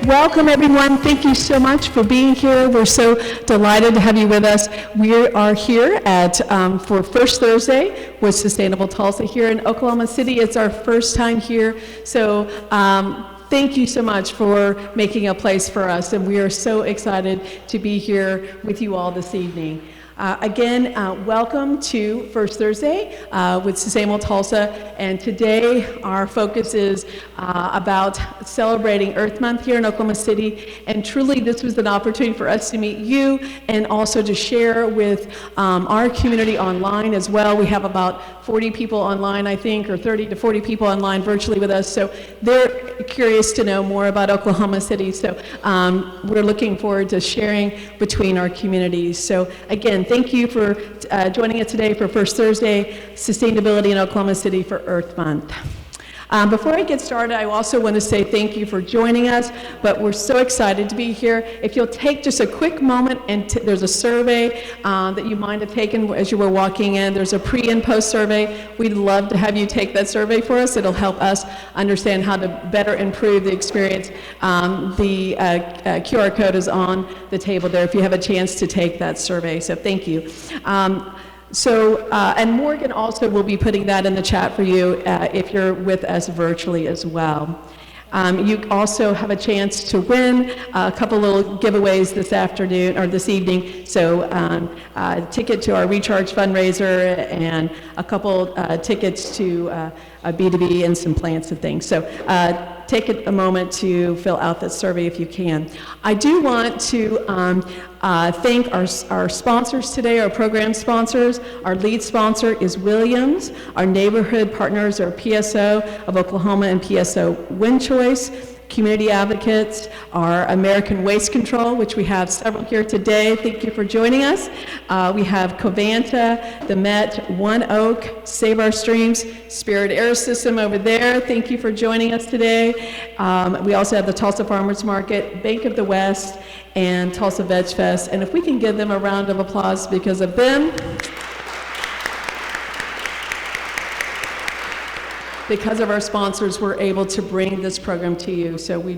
Welcome, everyone. Thank you so much for being here. We're so delighted to have you with us. We are here for First Thursday with Sustainable Tulsa here in Oklahoma City. It's our first time here, so thank you so much for making a place for us, and we are so excited to be here with you all this evening. Again, welcome to First Thursday with Sustainable Tulsa, and today our focus is about celebrating Earth Month here in Oklahoma City, and truly this was an opportunity for us to meet you and also to share with our community online as well. We have about 40 people online, I think, or 30 to 40 people online virtually with us, so they're curious to know more about Oklahoma City, so we're looking forward to sharing between our communities. So again, thank you for joining us today for First Thursday, Sustainability in Oklahoma City for Earth Month. Before I get started, I also want to say thank you for joining us, but we're so excited to be here. If you'll take just a quick moment, and there's a survey that you might have taken as you were walking in. There's a pre and post survey. We'd love to have you take that survey for us. It'll help us understand how to better improve the experience. The QR code is on the table there if you have a chance to take that survey, so thank you. And Morgan also will be putting that in the chat for you if you're with us virtually as well. You also have a chance to win a couple little giveaways this afternoon or this evening. So a ticket to our Recharge fundraiser and a couple tickets to a B2B and some plants and things. So take a moment to fill out that survey if you can. I do want to thank our sponsors today, our program sponsors. Our lead sponsor is Williams. Our neighborhood partners are PSO of Oklahoma and PSO Wind Choice. Community advocates are American Waste Control, which we have several here today. Thank you for joining us. We have Covanta, the Met, One Oak, Save Our Streams, Spirit Air System over there. Thank you for joining us today. We also have the Tulsa Farmers Market, Bank of the West, and Tulsa Veg Fest. And if we can give them a round of applause because of them. Because of our sponsors, we're able to bring this program to you. So we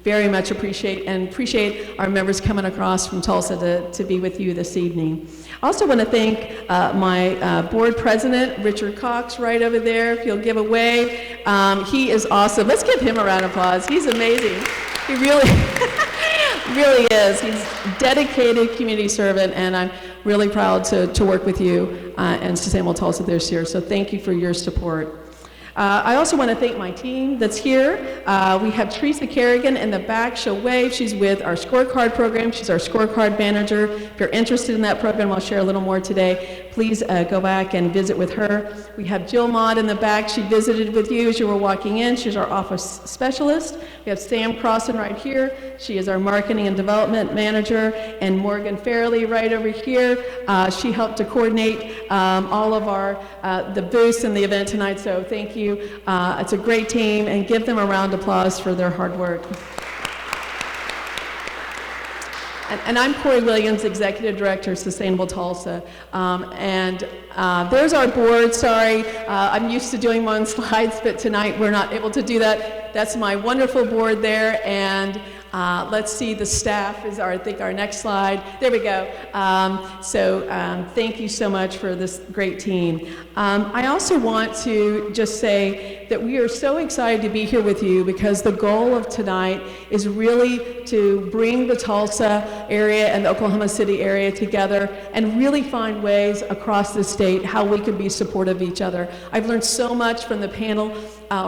very much appreciate our members coming across from Tulsa to be with you this evening. I also want to thank my board president, Richard Cox, right over there, if you'll give a wave. He is awesome. Let's give him a round of applause. He's amazing. He really, really is. He's a dedicated community servant, and I'm really proud to work with you and Sustainable Tulsa this year. So thank you for your support. I also want to thank my team that's here. We have Teresa Kerrigan in the back. She'll wave. She's with our scorecard program. She's our scorecard manager. If you're interested in that program, I'll share a little more today. Please go back and visit with her. We have Jill Mott in the back. She visited with you as you were walking in. She's our office specialist. We have Sam Crossan right here. She is our marketing and development manager. And Morgan Fairley right over here. She helped to coordinate all of the booths and the event tonight, so thank you. It's a great team, and give them a round of applause for their hard work. And I'm Corey Williams, Executive Director of Sustainable Tulsa. There's our board. Sorry, I'm used to doing my own slides, but tonight we're not able to do that. That's my wonderful board there, and let's see, the staff is I think our next slide. There we go. Thank you so much for this great team. I also want to just say that we are so excited to be here with you because the goal of tonight is really to bring the Tulsa area and the Oklahoma City area together and really find ways across the state how we can be supportive of each other. I've learned so much from the panel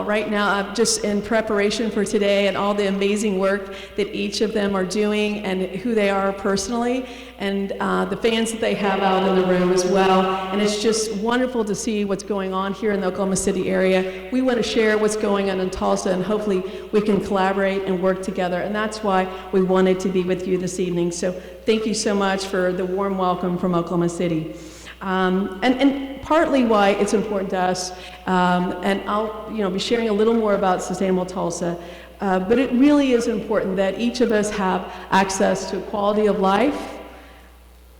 right now, just in preparation for today, and all the amazing work that each of them are doing and who they are personally, and the fans that they have out in the room as well. And it's just wonderful to see what's going on here in the Oklahoma City area. We want to share what's going on in Tulsa, and hopefully we can collaborate and work together. And that's why we wanted to be with you this evening. So thank you so much for the warm welcome from Oklahoma City. And partly why it's important to us, and I'll be sharing a little more about Sustainable Tulsa, but it really is important that each of us have access to quality of life,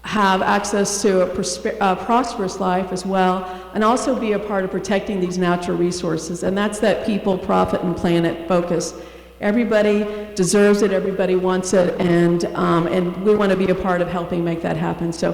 have access to a prosperous life as well, and also be a part of protecting these natural resources. And that's that people, profit, and planet focus. Everybody deserves it, everybody wants it, and we want to be a part of helping make that happen. So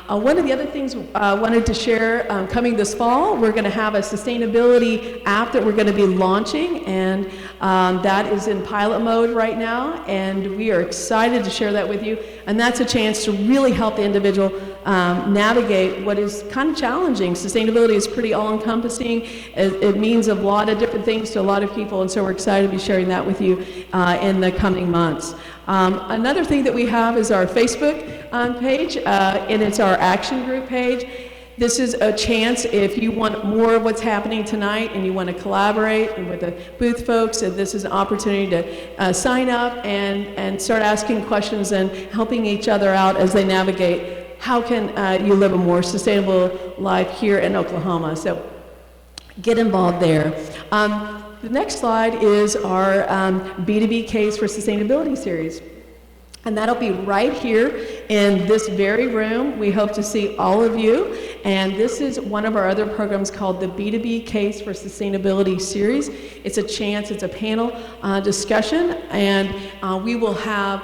one of the other things I wanted to share, coming this fall, we're going to have a sustainability app that we're going to be launching, and that is in pilot mode right now, and we are excited to share that with you. And that's a chance to really help the individual navigate what is kind of challenging. Sustainability is pretty all-encompassing. It means a lot of different things to a lot of people, and so we're excited to be sharing that with you in the coming months. Another thing that we have is our Facebook page, and it's our action group page. This is a chance if you want more of what's happening tonight and you want to collaborate with the booth folks, and this is an opportunity to sign up and start asking questions and helping each other out as they navigate how can you live a more sustainable life here in Oklahoma. So get involved there. The next slide is our B2B Case for Sustainability series. And that'll be right here in this very room. We hope to see all of you. And this is one of our other programs called the B2B Case for Sustainability series. It's a chance, it's a panel discussion, and we will have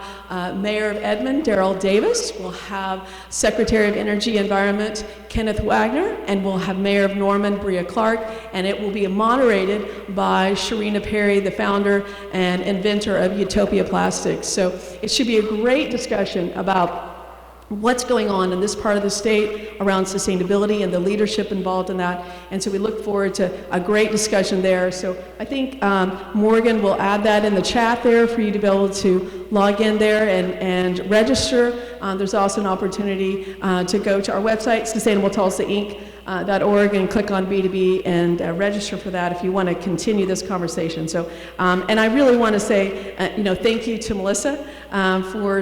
Mayor of Edmond, Darrell Davis. We'll have Secretary of Energy Environment, Kenneth Wagner, and we'll have Mayor of Norman, Bria Clark, and it will be moderated by Sharina Perry, the founder and inventor of Utopia Plastics. So it should be a great discussion about what's going on in this part of the state around sustainability and the leadership involved in that. And so we look forward to a great discussion there. So I think Morgan will add that in the chat there for you to be able to log in there and register. There's also an opportunity to go to our website, sustainabletulsainc.org, and click on B2B and register for that if you want to continue this conversation. So, and I really want to say, thank you to Melissa for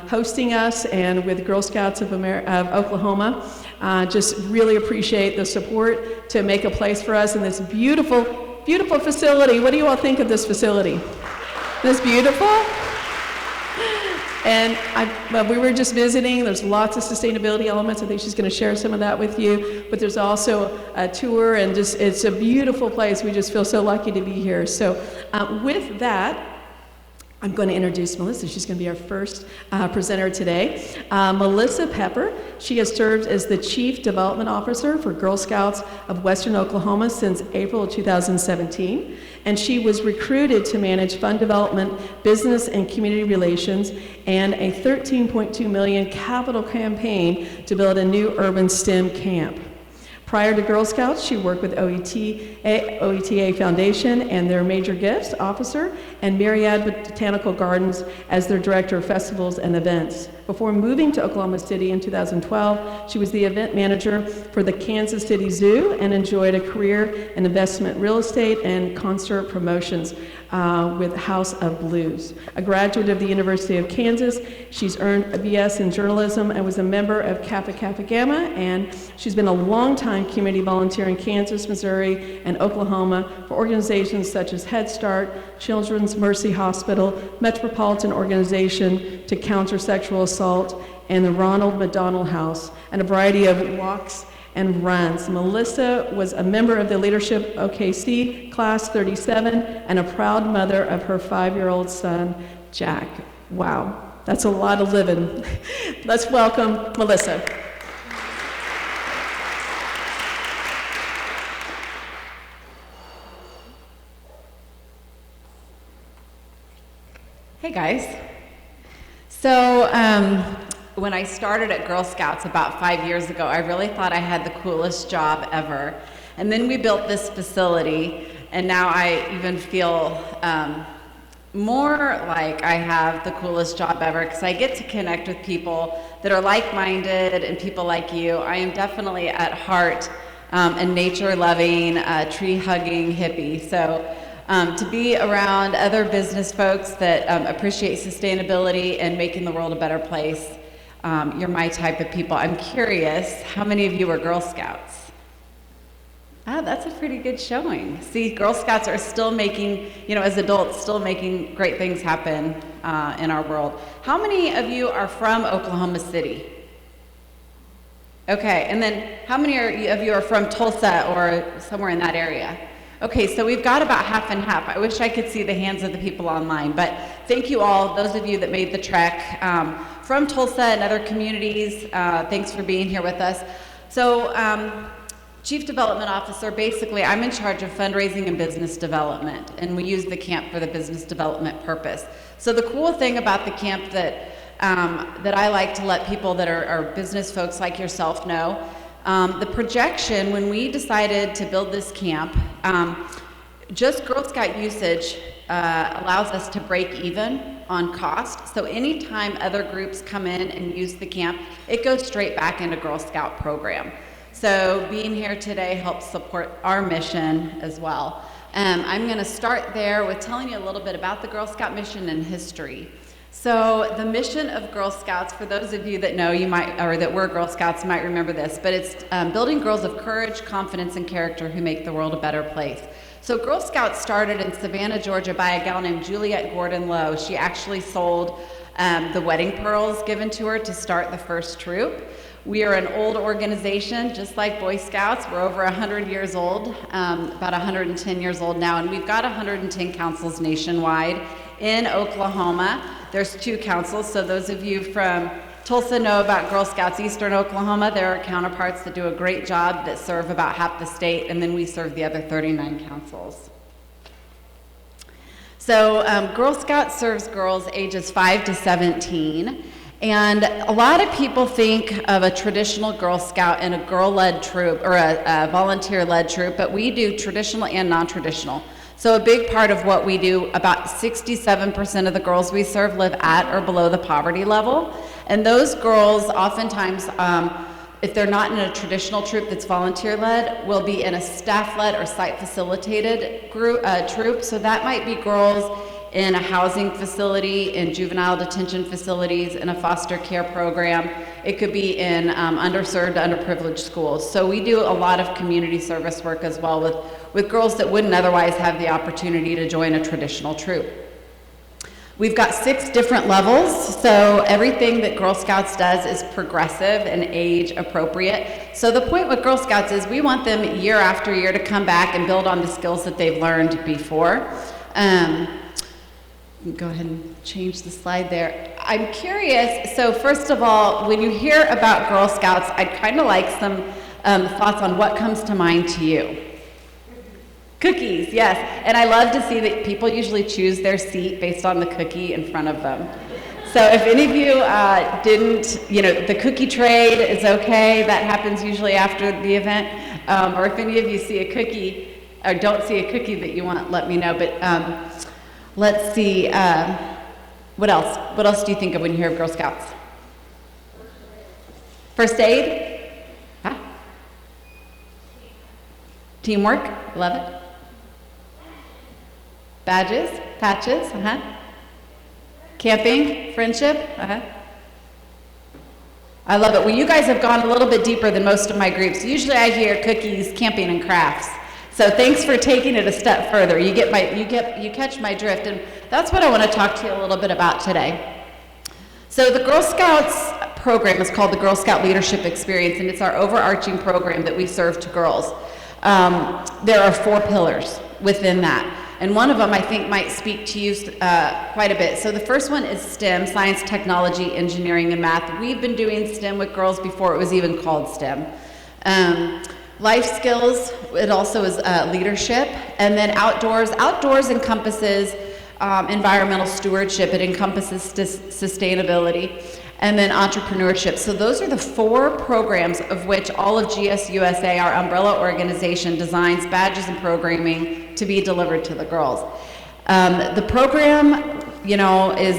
hosting us, and with Girl Scouts of Oklahoma. Just really appreciate the support to make a place for us in this beautiful, beautiful facility. What do you all think of this facility? This beautiful? And we were just visiting. There's lots of sustainability elements. I think she's going to share some of that with you. But there's also a tour, and just it's a beautiful place. We just feel so lucky to be here. So with that, I'm going to introduce Melissa. She's going to be our first presenter today. Melissa Pepper, she has served as the Chief Development Officer for Girl Scouts of Western Oklahoma since April of 2017. And she was recruited to manage fund development, business and community relations, and a $13.2 million capital campaign to build a new urban STEM camp. Prior to Girl Scouts, she worked with OETA Foundation and their Major Gifts Officer, and Myriad Botanical Gardens as their Director of Festivals and Events. Before moving to Oklahoma City in 2012, she was the event manager for the Kansas City Zoo and enjoyed a career in investment real estate and concert promotions with House of Blues. A graduate of the University of Kansas, she's earned a BS in journalism and was a member of Kappa Kappa Gamma, and she's been a long-time community volunteer in Kansas, Missouri, and Oklahoma for organizations such as Head Start, Children's Mercy Hospital, Metropolitan Organization to Counter Sexual Assault, and the Ronald McDonald House, and a variety of walks and runs. Melissa was a member of the leadership OKC Class 37 and a proud mother of her 5-year-old son, Jack. Wow, that's a lot of living. Let's welcome Melissa. Hey guys. So when I started at Girl Scouts about 5 years ago, I really thought I had the coolest job ever. And then we built this facility, and now I even feel more like I have the coolest job ever, because I get to connect with people that are like-minded and people like you. I am definitely at heart a nature-loving, tree-hugging hippie. So to be around other business folks that appreciate sustainability and making the world a better place, you're my type of people. I'm curious, how many of you are Girl Scouts? Ah, that's a pretty good showing. See, Girl Scouts are still making, as adults, still making great things happen in our world. How many of you are from Oklahoma City? Okay, and then how many of you are from Tulsa or somewhere in that area? Okay, so we've got about half and half. I wish I could see the hands of the people online, but thank you all, those of you that made the trek from Tulsa and other communities. Thanks for being here with us. So, Chief Development Officer, basically I'm in charge of fundraising and business development, and we use the camp for the business development purpose. So the cool thing about the camp that I like to let people that are business folks like yourself know, the projection when we decided to build this camp, just Girl Scout usage allows us to break even on cost. So anytime other groups come in and use the camp, it goes straight back into Girl Scout program. So being here today helps support our mission as well. I'm going to start there with telling you a little bit about the Girl Scout mission and history. So the mission of Girl Scouts, for those of you that know, you might, or that were Girl Scouts might remember this, but it's building girls of courage, confidence, and character who make the world a better place. So Girl Scouts started in Savannah, Georgia by a gal named Juliette Gordon Lowe. She actually sold the wedding pearls given to her to start the first troop. We are an old organization, just like Boy Scouts. We're over 100 years old, about 110 years old now, and we've got 110 councils nationwide. In Oklahoma, there's 2 councils, so those of you from Tulsa know about Girl Scouts Eastern Oklahoma. There are counterparts that do a great job that serve about half the state, and then we serve the other 39 councils. So Girl Scouts serves girls ages 5 to 17. And a lot of people think of a traditional Girl Scout in a girl-led troop or a volunteer-led troop, but we do traditional and non-traditional. So a big part of what we do, about 67% of the girls we serve live at or below the poverty level. And those girls oftentimes, if they're not in a traditional troop that's volunteer-led, will be in a staff-led or site-facilitated troop. So that might be girls in a housing facility, in juvenile detention facilities, in a foster care program. It could be in underserved, underprivileged schools. So we do a lot of community service work as well with girls that wouldn't otherwise have the opportunity to join a traditional troop. We've got 6 different levels, so everything that Girl Scouts does is progressive and age appropriate. So the point with Girl Scouts is we want them year after year to come back and build on the skills that they've learned before. Go ahead and change the slide there. I'm curious, so first of all, when you hear about Girl Scouts, I'd kind of like some thoughts on what comes to mind to you. Cookies, yes. And I love to see that people usually choose their seat based on the cookie in front of them. So if any of you didn't, the cookie trade is okay. That happens usually after the event. Or if any of you see a cookie, or don't see a cookie that you want, let me know. But let's see, what else? What else do you think of when you hear of Girl Scouts? First aid? Huh? Teamwork? Love it. Badges? Patches? Camping? Friendship? I love it. Well, you guys have gone a little bit deeper than most of my groups. Usually I hear cookies, camping, and crafts. So thanks for taking it a step further. You catch my drift, and that's what I want to talk to you a little bit about today. So the Girl Scouts program is called the Girl Scout Leadership Experience, and it's our overarching program that we serve to girls. There are 4 pillars within that, and one of them I think might speak to you quite a bit. So the first one is STEM, science, technology, engineering, and math. We've been doing STEM with girls before it was even called STEM. Life skills, it also is leadership, and then outdoors. Outdoors encompasses environmental stewardship, it encompasses sustainability, and then entrepreneurship. So those are the 4 programs of which all of GSUSA, our umbrella organization, designs badges and programming to be delivered to the girls. The program, is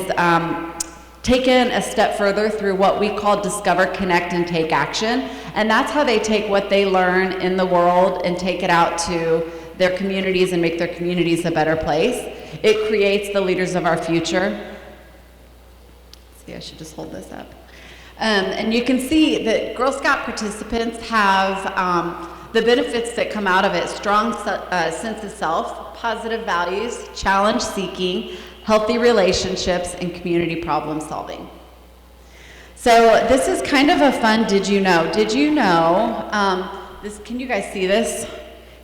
taken a step further through what we call Discover, Connect, and Take Action. And that's how they take what they learn in the world and take it out to their communities and make their communities a better place. It creates the leaders of our future. See, I should just hold this up. And you can see that Girl Scout participants have the benefits that come out of it: strong sense of self, positive values, challenge seeking, healthy relationships, and community problem solving. So this is kind of a fun did you know? Did you know, can you guys see this?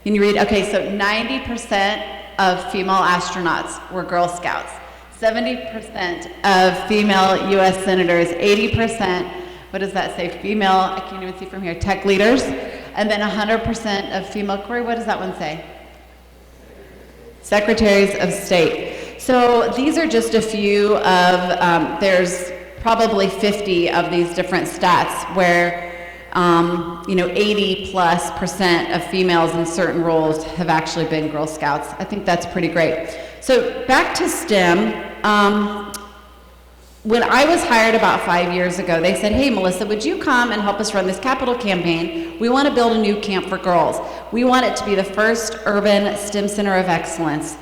Can you read? Okay, so 90% of female astronauts were Girl Scouts. 70% of female U.S. senators, 80%, what does that say, female, I can't even see from here, tech leaders, and then 100% of female, Corey, what does that one say? Secretaries of State. So these are just a few of, there's probably 50 of these different stats where 80+% of females in certain roles have actually been Girl Scouts. I think that's pretty great. So back to STEM. When I was hired about 5 years ago, they said, hey, Melissa, would you come and help us run this capital campaign? We want to build a new camp for girls. We want it to be the first urban STEM center of excellence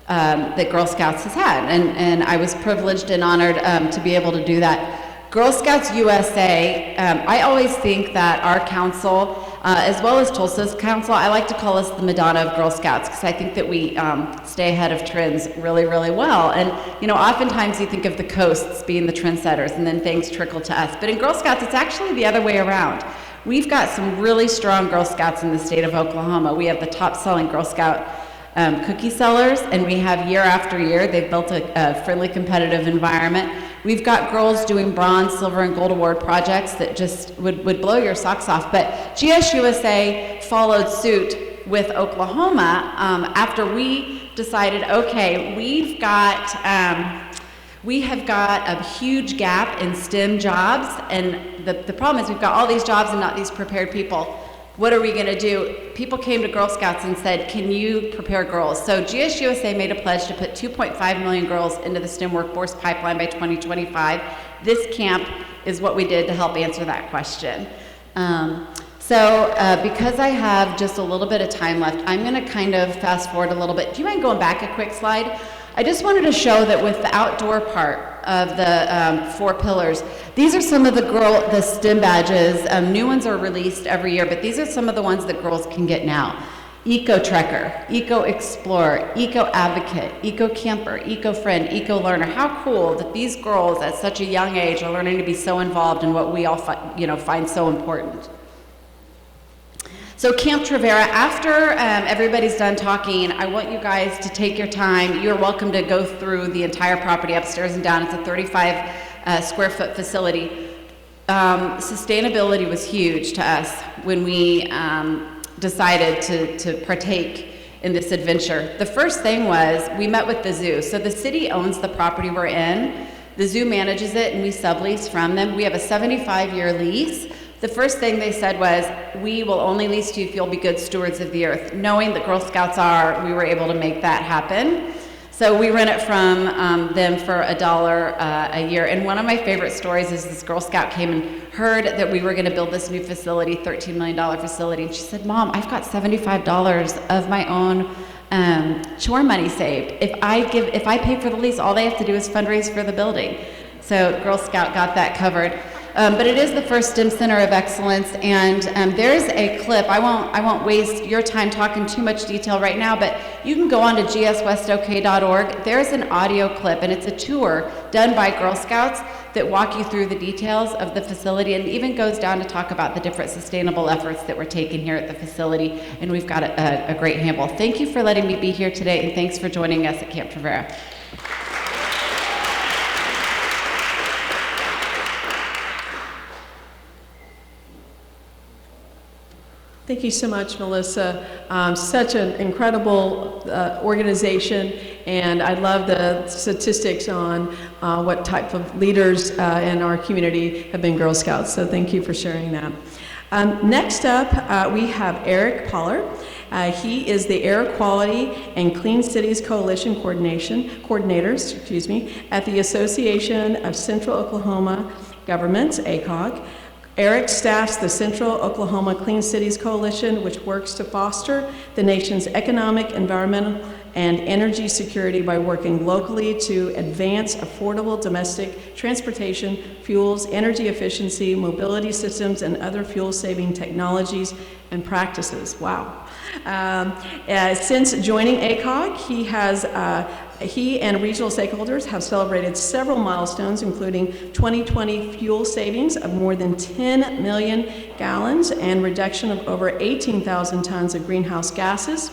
that Girl Scouts has had. And I was privileged and honored to be able to do that. Girl Scouts USA, I always think that our council, as well as Tulsa's council, I like to call us the Madonna of Girl Scouts because I think that we stay ahead of trends really, really well. And, oftentimes you think of the coasts being the trendsetters and then things trickle to us. But in Girl Scouts, it's actually the other way around. We've got some really strong Girl Scouts in the state of Oklahoma. We have the top-selling Girl Scout cookie sellers, and we have year after year, they've built a friendly, competitive environment. We've got girls doing bronze, silver, and gold award projects that just would blow your socks off. But GSUSA followed suit with Oklahoma after we decided, okay, we have got a huge gap in STEM jobs, and the problem is we've got all these jobs and not these prepared people. What are we going to do? People came to Girl Scouts and said, can you prepare girls? So GSUSA made a pledge to put 2.5 million girls into the STEM workforce pipeline by 2025. This camp is what we did to help answer that question. Because I have just a little bit of time left, I'm going to kind of fast forward a little bit. Do you mind going back a quick slide? I just wanted to show that with the outdoor part of the 4 pillars, these are some of the STEM badges. New ones are released every year, but these are some of the ones that girls can get now. Eco Trekker, Eco Explorer, Eco Advocate, Eco Camper, Eco Friend, Eco Learner. How cool that these girls at such a young age are learning to be so involved in what we all find so important. So Camp Trevera, after everybody's done talking, I want you guys to take your time. You're welcome to go through the entire property upstairs and down. It's a 35 square foot facility. Sustainability was huge to us when we decided to partake in this adventure. The first thing was we met with the zoo. So the city owns the property we're in. The zoo manages it and we sublease from them. We have a 75-year lease. The first thing they said was, we will only lease to you if you'll be good stewards of the earth. Knowing that Girl Scouts are, we were able to make that happen. So we rent it from them for $1 a year. And one of my favorite stories is this Girl Scout came and heard that we were going to build this new facility, $13 million facility. And she said, Mom, I've got $75 of my own chore money saved. If I pay for the lease, all they have to do is fundraise for the building. So Girl Scout got that covered. But it is the first STEM Center of Excellence, and there's a clip. I won't waste your time talking too much detail right now, but you can go on to gswestok.org. There's an audio clip, and it's a tour done by Girl Scouts that walk you through the details of the facility, and even goes down to talk about the different sustainable efforts that we're taking here at the facility, and we've got a great handle. Thank you for letting me be here today, and thanks for joining us at Camp Trevera. Thank you so much, Melissa. Such an incredible organization, and I love the statistics on what type of leaders in our community have been Girl Scouts, so thank you for sharing that. Next up, we have Eric Pollard. He is the Air Quality and Clean Cities Coalition Coordinator at the Association of Central Oklahoma Governments, ACOG. Eric staffs the Central Oklahoma Clean Cities Coalition, which works to foster the nation's economic, environmental, and energy security by working locally to advance affordable domestic transportation, fuels, energy efficiency, mobility systems, and other fuel-saving technologies and practices. Wow. Since joining ACOG, he has He and regional stakeholders have celebrated several milestones, including 2020 fuel savings of more than 10 million gallons and reduction of over 18,000 tons of greenhouse gases.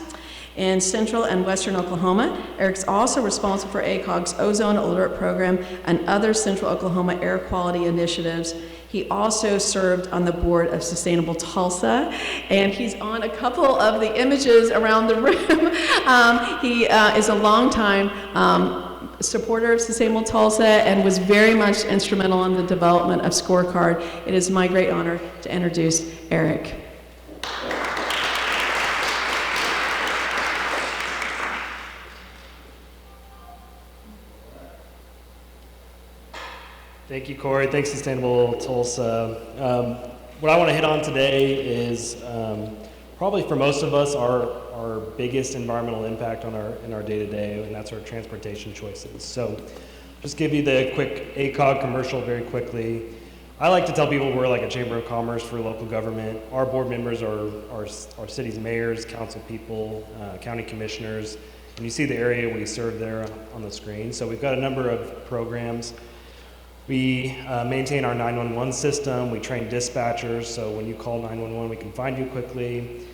In central and western Oklahoma, Eric's also responsible for ACOG's ozone alert program and other central Oklahoma air quality initiatives. He also served on the board of Sustainable Tulsa, and he's on a couple of the images around the room. He is a longtime supporter of Sustainable Tulsa and was very much instrumental in the development of Scorecard. It is my great honor to introduce Eric. Thank you, Corey. Thanks, Sustainable Tulsa. What I want to hit on today is probably for most of us our biggest environmental impact on in our day-to-day, and that's our transportation choices. So just give you the quick ACOG commercial very quickly. I like to tell people we're like a chamber of commerce for local government. Our board members are our city's mayors, council people, county commissioners, and you see the area we serve there on the screen. So we've got a number of programs. We maintain our 911 system. We train dispatchers, so when you call 911, we can find you quickly.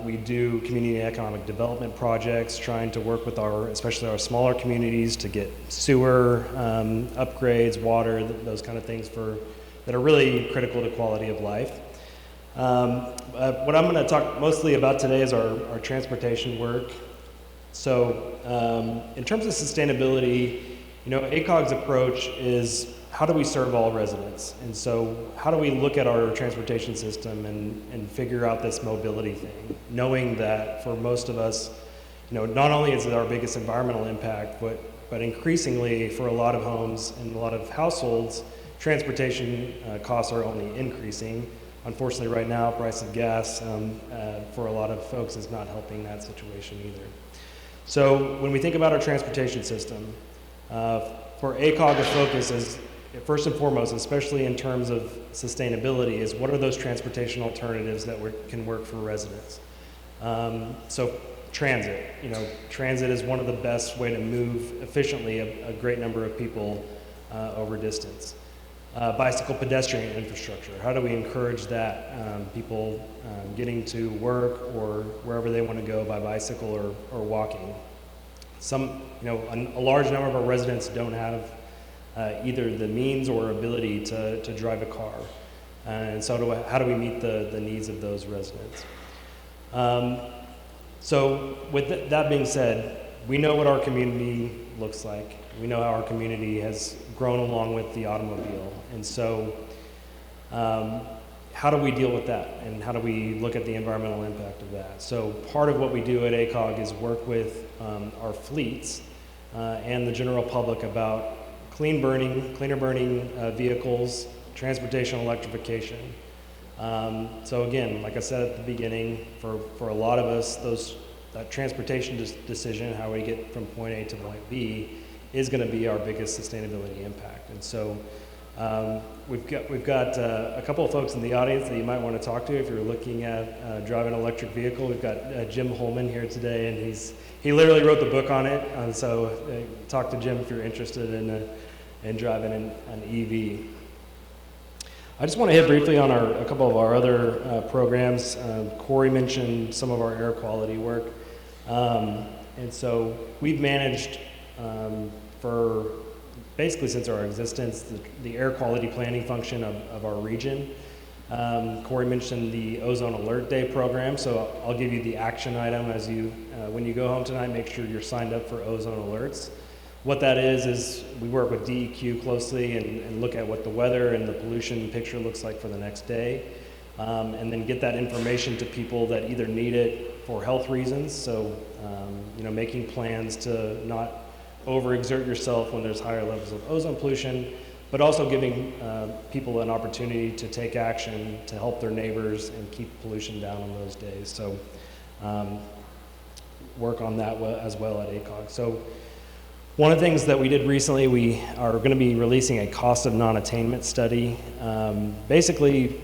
We do community and economic development projects, trying to work with especially our smaller communities to get sewer upgrades, water, those kind of things that are really critical to quality of life. What I'm going to talk mostly about today is our transportation work. So in terms of sustainability, ACOG's approach is how do we serve all residents? And so how do we look at our transportation system and figure out this mobility thing, knowing that for most of us, not only is it our biggest environmental impact, but increasingly for a lot of homes and a lot of households, transportation costs are only increasing. Unfortunately, right now, price of gas for a lot of folks is not helping that situation either. So when we think about our transportation system, for ACOG, the focus is, first and foremost, especially in terms of sustainability, is what are those transportation alternatives that can work for residents? So transit, transit is one of the best way to move efficiently a great number of people over distance. Bicycle pedestrian infrastructure, how do we encourage that? People getting to work or wherever they want to go by bicycle or walking. A large number of our residents don't have either the means or ability to drive a car. And so how do we meet the needs of those residents? So with that being said, we know what our community looks like. We know how our community has grown along with the automobile. And so how do we deal with that? And how do we look at the environmental impact of that? So part of what we do at ACOG is work with our fleets and the general public about cleaner burning vehicles, transportation electrification. So again, like I said at the beginning, for a lot of us, that transportation decision, how we get from point A to point B, is going to be our biggest sustainability impact. And so we've got a couple of folks in the audience that you might want to talk to if you're looking at driving an electric vehicle. We've got Jim Holman here today, and he literally wrote the book on it. So talk to Jim if you're interested in driving an EV. I just want to hit briefly on a couple of our other programs. Corey mentioned some of our air quality work. And so we've managed for basically since our existence, the air quality planning function of our region. Corey mentioned the Ozone Alert Day program, so I'll give you the action item as when you go home tonight, make sure you're signed up for ozone alerts. What that is we work with DEQ closely and look at what the weather and the pollution picture looks like for the next day, and then get that information to people that either need it for health reasons, so making plans to not overexert yourself when there's higher levels of ozone pollution, but also giving people an opportunity to take action to help their neighbors and keep pollution down on those days. So work on that as well at ACOG. So one of the things that we did recently, we are going to be releasing a cost of non-attainment study. Basically,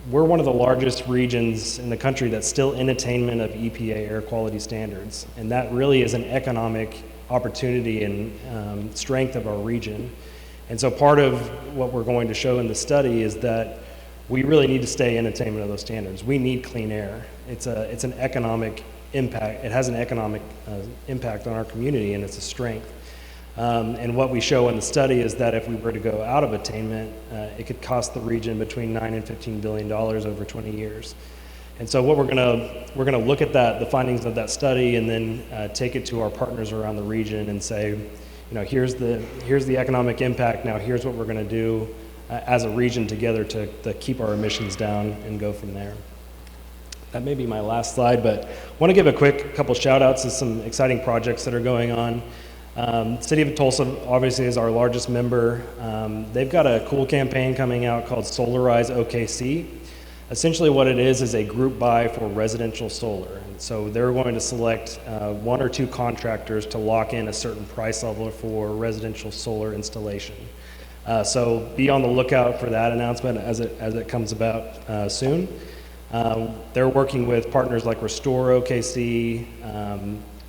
we're one of the largest regions in the country that's still in attainment of EPA air quality standards, and that really is an economic opportunity and strength of our region. And so part of what we're going to show in the study is that we really need to stay in attainment of those standards. We need clean air. It's an economic impact. It has an economic impact on our community, and it's a strength. And what we show in the study is that if we were to go out of attainment, it could cost the region between $9 and $15 billion over 20 years. And so what we're gonna look at the findings of that study, and then take it to our partners around the region and say, here's the economic impact. Now here's what we're gonna do as a region together to keep our emissions down and go from there. That may be my last slide, but I want to give a quick couple shout outs to some exciting projects that are going on. City of Tulsa obviously is our largest member. They've got a cool campaign coming out called Solarize OKC. Essentially what it is a group buy for residential solar. And so they're going to select 1 or 2 contractors to lock in a certain price level for residential solar installation. So be on the lookout for that announcement as it comes about soon. They're working with partners like Restore OKC,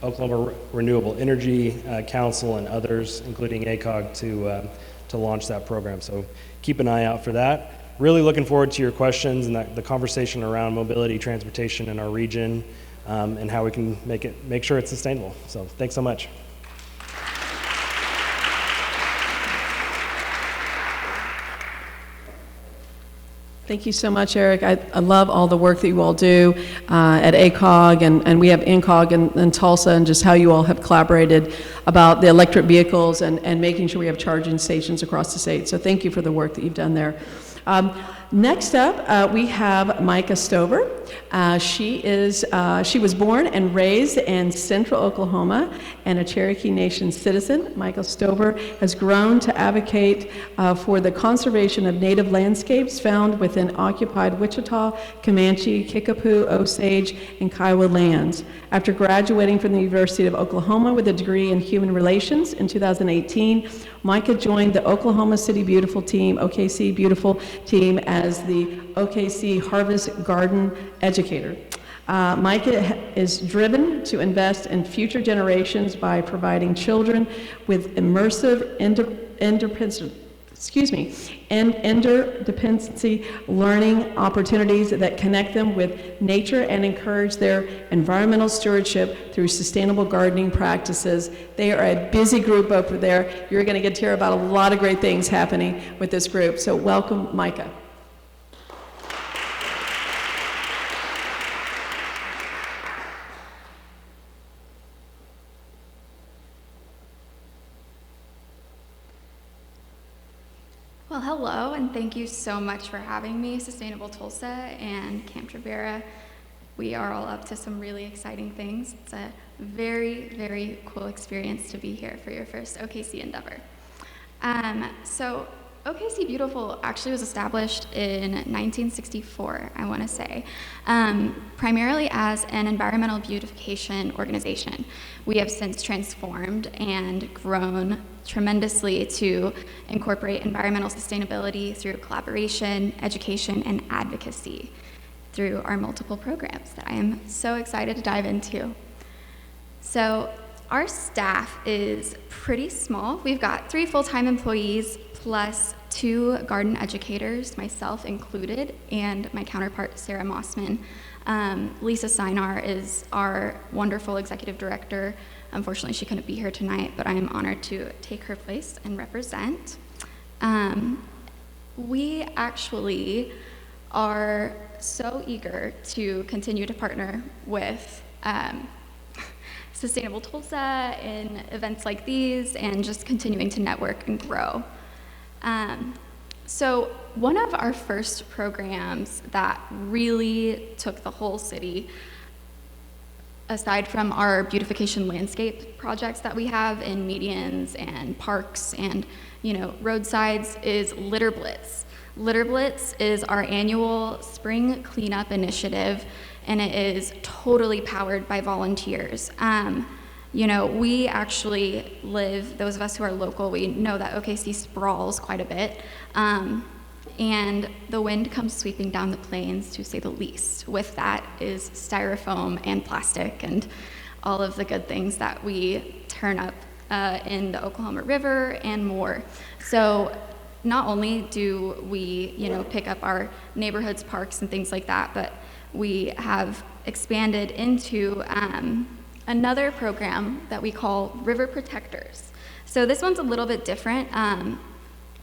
Oklahoma Renewable Energy Council, and others, including ACOG, to launch that program. So keep an eye out for that. Really looking forward to your questions and the conversation around mobility, transportation in our region, and how we can make sure it's sustainable. So thanks so much. Thank you so much, Eric. I love all the work that you all do at ACOG, and we have INCOG in Tulsa, and just how you all have collaborated about the electric vehicles and making sure we have charging stations across the state. So thank you for the work that you've done there. Next up, we have Micah Stover. She was born and raised in Central Oklahoma and a Cherokee Nation citizen. Micah Stover has grown to advocate for the conservation of native landscapes found within occupied Wichita, Comanche, Kickapoo, Osage, and Kiowa lands. After graduating from the University of Oklahoma with a degree in human relations in 2018, Micah joined the Oklahoma City Beautiful team, OKC Beautiful team, as the OKC Harvest Garden Educator. Micah is driven to invest in future generations by providing children with immersive interdependency learning opportunities that connect them with nature and encourage their environmental stewardship through sustainable gardening practices. They are a busy group over there. You're going to get to hear about a lot of great things happening with this group. So welcome, Micah. Well, hello, and thank you so much for having me, Sustainable Tulsa and Camp Trevera. We are all up to some really exciting things. It's a very, very cool experience to be here for your first OKC endeavor. So OKC Beautiful actually was established in 1964, I want to say, primarily as an environmental beautification organization. We have since transformed and grown tremendously to incorporate environmental sustainability through collaboration, education, and advocacy through our multiple programs that I am so excited to dive into. So our staff is pretty small. We've got 3 full-time employees plus 2 garden educators, myself included, and my counterpart, Sarah Mossman. Lisa Sinar is our wonderful executive director. Unfortunately, she couldn't be here tonight, but I am honored to take her place and represent. We actually are so eager to continue to partner with Sustainable Tulsa in events like these and just continuing to network and grow. So one of our first programs that really took the whole city, aside from our beautification landscape projects that we have in medians and parks and roadsides, is Litter Blitz. Litter Blitz is our annual spring cleanup initiative, and it is totally powered by volunteers. We actually live, those of us who are local, we know that OKC sprawls quite a bit, and the wind comes sweeping down the plains, to say the least. With that is styrofoam and plastic and all of the good things that we turn up in the Oklahoma River and more. So not only do we, pick up our neighborhoods, parks, and things like that, but we have expanded into another program that we call River Protectors. So this one's a little bit different.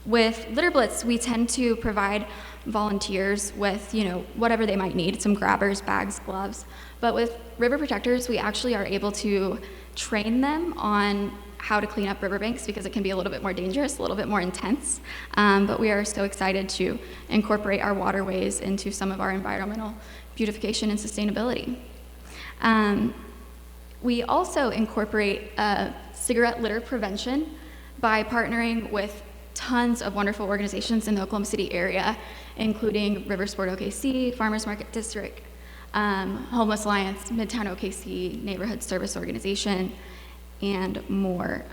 With Litter Blitz, we tend to provide volunteers with, whatever they might need, some grabbers, bags, gloves. But with River Protectors, we actually are able to train them on how to clean up riverbanks because it can be a little bit more dangerous, a little bit more intense. But we are so excited to incorporate our waterways into some of our environmental beautification and sustainability. We also incorporate cigarette litter prevention by partnering with tons of wonderful organizations in the Oklahoma City area, including River Sport OKC, Farmers Market District, Homeless Alliance, Midtown OKC, Neighborhood Service Organization, and more.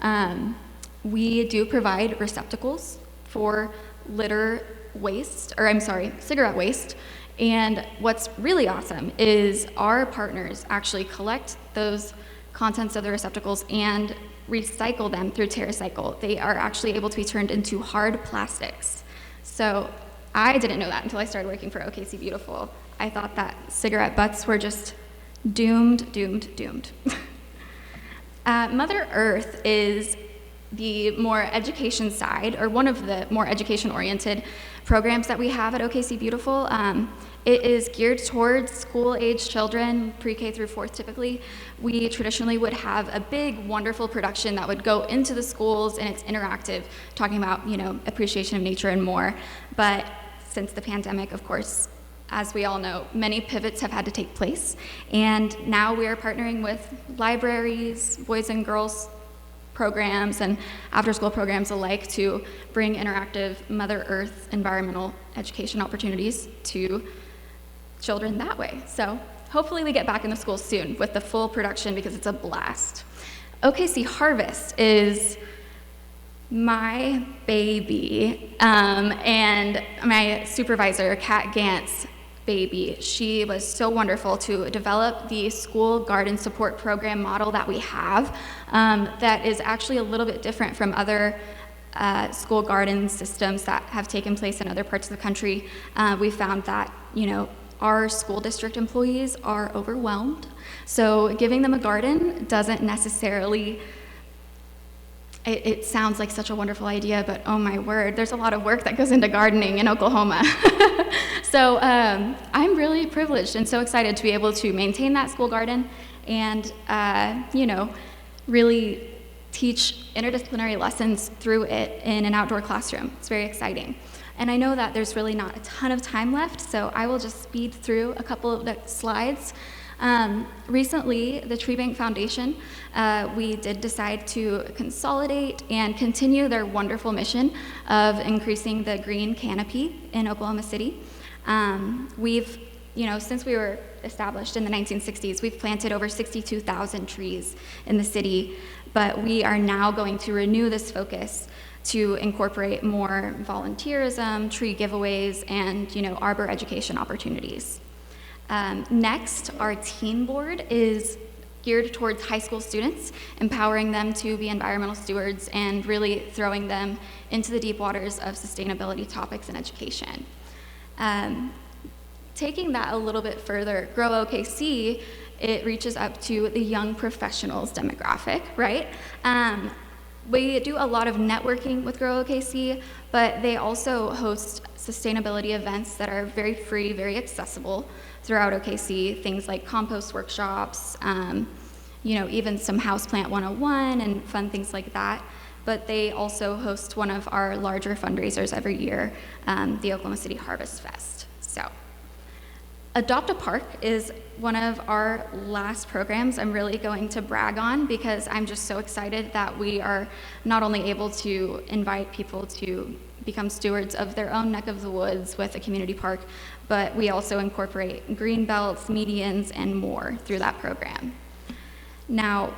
We do provide receptacles for cigarette waste. And what's really awesome is our partners actually collect those contents of the receptacles and recycle them through TerraCycle. They are actually able to be turned into hard plastics. So I didn't know that until I started working for OKC Beautiful. I thought that cigarette butts were just doomed. Mother Earth is the more education side, or one of the more education-oriented programs that we have at OKC Beautiful. It is geared towards school-age children, pre-K through 4th typically. We traditionally would have a big, wonderful production that would go into the schools, and it's interactive, talking about, appreciation of nature and more. But since the pandemic, of course, as we all know, many pivots have had to take place. And now we are partnering with libraries, boys and girls programs, and after-school programs alike to bring interactive Mother Earth environmental education opportunities to children that way. So hopefully we get back in the schools soon with the full production because it's a blast. OKC Harvest is my baby, and my supervisor, Kat Gant's baby. She was so wonderful to develop the school garden support program model that we have, that is actually a little bit different from other school garden systems that have taken place in other parts of the country. We found that, our school district employees are overwhelmed, so giving them a garden doesn't necessarily, it sounds like such a wonderful idea, but oh my word, there's a lot of work that goes into gardening in Oklahoma. So I'm really privileged and so excited to be able to maintain that school garden and, really teach interdisciplinary lessons through it in an outdoor classroom. It's very exciting. And I know that there's really not a ton of time left, so I will just speed through a couple of the slides. Recently, the Tree Bank Foundation, we did decide to consolidate and continue their wonderful mission of increasing the green canopy in Oklahoma City. We've, since we were established in the 1960s, we've planted over 62,000 trees in the city, but we are now going to renew this focus to incorporate more volunteerism, tree giveaways, and, arbor education opportunities. Next, our teen board is geared towards high school students, empowering them to be environmental stewards and really throwing them into the deep waters of sustainability topics and education. Taking that a little bit further, Grow OKC, it reaches up to the young professionals demographic, right? We do a lot of networking with Grow OKC, but they also host sustainability events that are very free, very accessible throughout OKC, things like compost workshops, even some Houseplant 101 and fun things like that. But they also host one of our larger fundraisers every year, the Oklahoma City Harvest Fest. So, Adopt a Park is one of our last programs I'm really going to brag on because I'm just so excited that we are not only able to invite people to become stewards of their own neck of the woods with a community park, but we also incorporate green belts, medians, and more through that program. Now,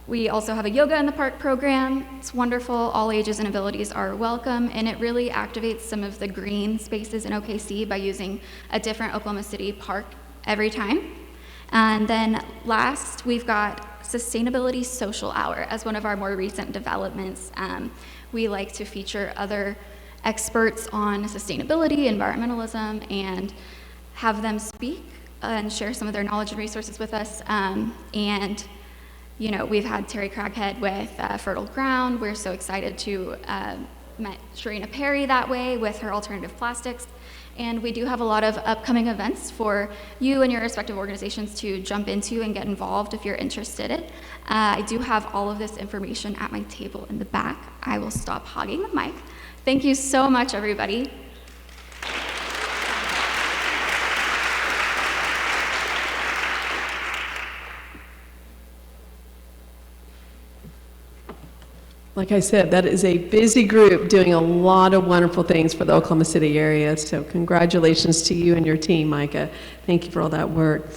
we also have a Yoga in the Park program. It's wonderful. All ages and abilities are welcome, and it really activates some of the green spaces in OKC by using a different Oklahoma City park every time. And then last, we've got Sustainability Social Hour as one of our more recent developments. We like to feature other experts on sustainability, environmentalism, and have them speak and share some of their knowledge and resources with us. And you know, we've had Terry Craighead with Fertile Ground. We're so excited to met Sharina Perry that way with her alternative plastics. And we do have a lot of upcoming events for you and your respective organizations to jump into and get involved if you're interested in. I do have all of this information at my table in the back. I will stop hogging the mic. Thank you so much, everybody. Like I said, that is a busy group doing a lot of wonderful things for the Oklahoma City area. So congratulations to you and your team, Micah. Thank you for all that work.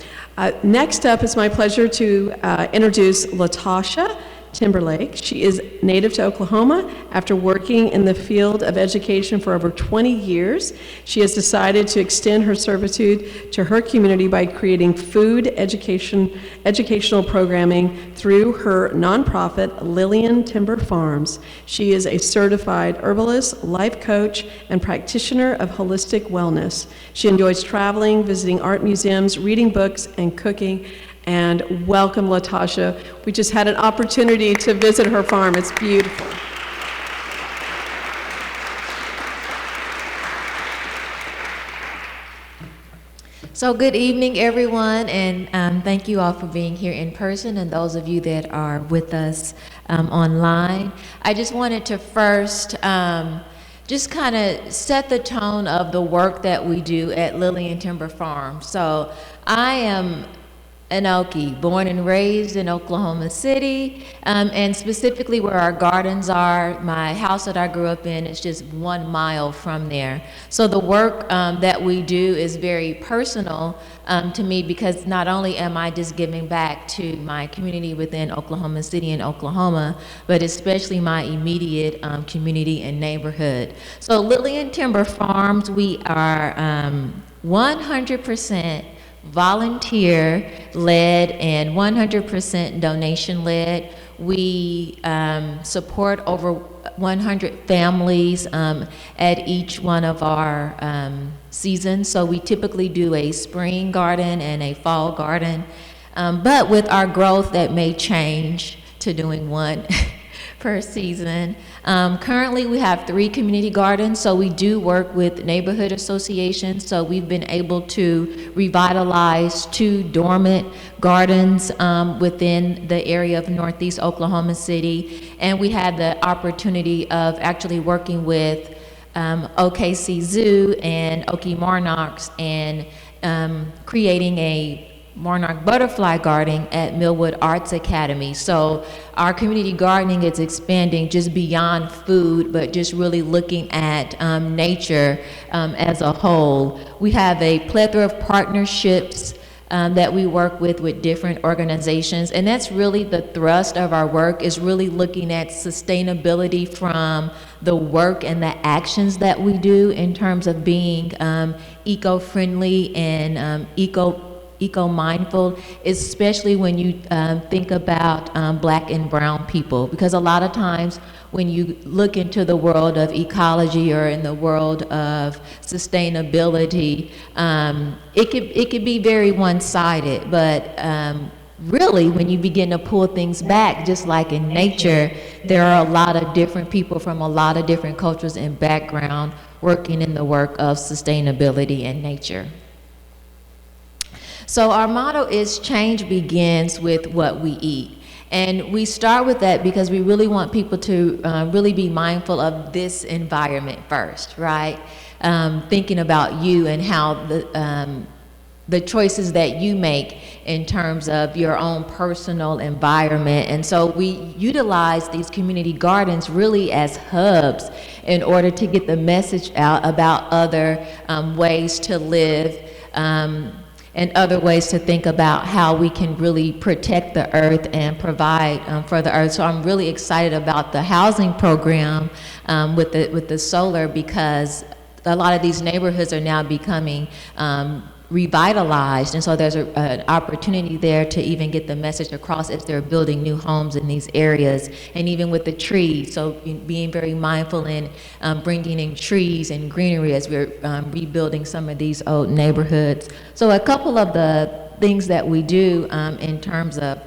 Next up, it's my pleasure to introduce Latasha Timberlake. She is native to Oklahoma. After working in the field of education for over 20 years, she has decided to extend her servitude to her community by creating educational programming through her nonprofit, Lillian Timber Farms. She is a certified herbalist, life coach, and practitioner of holistic wellness. She enjoys traveling, visiting art museums, reading books, and cooking. And welcome, Latasha. We just had an opportunity to visit her farm. It's beautiful. So good evening, everyone, and thank you all for being here in person and those of you that are with us online. I just wanted to first just kind of set the tone of the work that we do at Lillian Timber Farm. So I am an Okie, born and raised in Oklahoma City, and specifically where our gardens are. My house that I grew up in is just 1 mile from there. So the work that we do is very personal to me, because not only am I just giving back to my community within Oklahoma City and Oklahoma, but especially my immediate community and neighborhood. So Lillian Timber Farms, we are 100% volunteer-led and 100% donation-led. We support over 100 families at each one of our seasons. So we typically do a spring garden and a fall garden. But with our growth, that may change to doing one per season. Currently, we have 3 community gardens, so we do work with neighborhood associations. So we've been able to revitalize 2 dormant gardens within the area of Northeast Oklahoma City. And we had the opportunity of actually working with OKC Zoo and Okie Monarchs and creating a monarch butterfly garden at Millwood Arts Academy. So our community gardening is expanding just beyond food, but just really looking at nature as a whole. We have a plethora of partnerships that we work with different organizations, and that's really the thrust of our work, is really looking at sustainability from the work and the actions that we do in terms of being eco-friendly and eco-mindful, especially when you think about Black and brown people, because a lot of times when you look into the world of ecology or in the world of sustainability, it could be very one-sided, but really when you begin to pull things back, just like in nature, there are a lot of different people from a lot of different cultures and background working in the work of sustainability and nature. So our motto is change begins with what we eat. And we start with that because we really want people to really be mindful of this environment first, right? Thinking about you and how the choices that you make in terms of your own personal environment. And so we utilize these community gardens really as hubs in order to get the message out about other ways to live, and other ways to think about how we can really protect the earth and provide for the earth. So I'm really excited about the housing program with the solar, because a lot of these neighborhoods are now becoming revitalized, and so there's an opportunity there to even get the message across as they're building new homes in these areas, and even with the trees, so being very mindful in bringing in trees and greenery as we're rebuilding some of these old neighborhoods. So a couple of the things that we do in terms of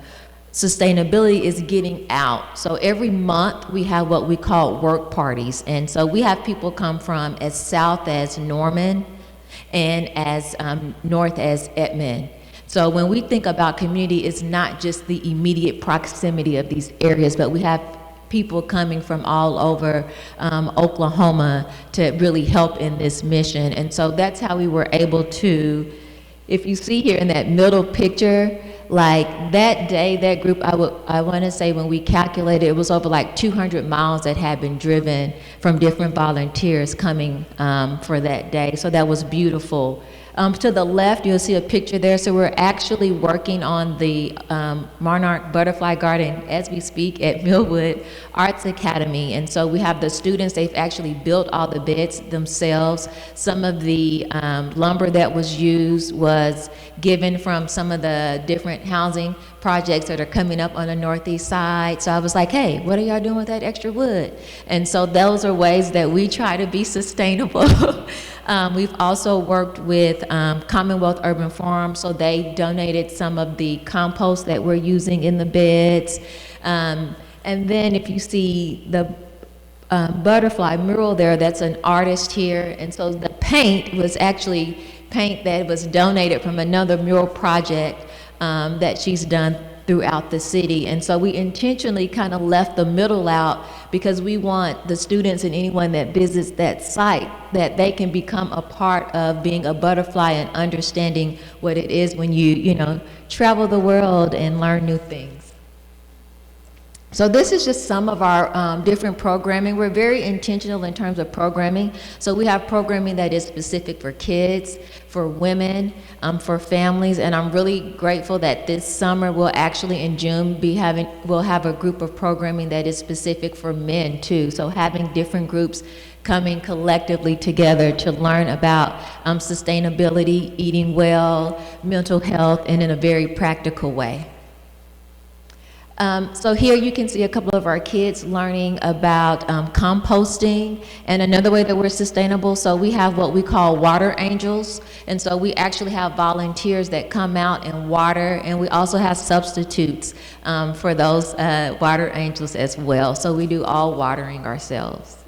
sustainability is getting out. So every month we have what we call work parties, and so we have people come from as south as Norman and as north as Edmond. So when we think about community, it's not just the immediate proximity of these areas, but we have people coming from all over Oklahoma to really help in this mission. And so that's how we were able to, if you see here in that middle picture, like that day, that group, I want to say when we calculated, it was over like 200 miles that had been driven from different volunteers coming for that day. So that was beautiful. To the left, you'll see a picture there. So we're actually working on the Monarch Butterfly Garden as we speak at Millwood Arts Academy. And so we have the students, they've actually built all the beds themselves. Some of the lumber that was used was given from some of the different housing projects that are coming up on the northeast side. So I was like, hey, what are y'all doing with that extra wood? And so those are ways that we try to be sustainable. We've also worked with Commonwealth Urban Farm, so they donated some of the compost that we're using in the beds. And then if you see the butterfly mural there, that's an artist here. And so the paint was actually paint that was donated from another mural project that she's done throughout the city. And so we intentionally kind of left the middle out because we want the students and anyone that visits that site that they can become a part of being a butterfly and understanding what it is when you travel the world and learn new things. So this is just some of our different programming. We're very intentional in terms of programming. So we have programming that is specific for kids, for women, for families, and I'm really grateful that this summer we'll actually in June we'll have a group of programming that is specific for men too. So having different groups coming collectively together to learn about sustainability, eating well, mental health, and in a very practical way. So here you can see a couple of our kids learning about composting and another way that we're sustainable. So we have what we call water angels. And so we actually have volunteers that come out and water, and we also have substitutes for those water angels as well. So we do all watering ourselves.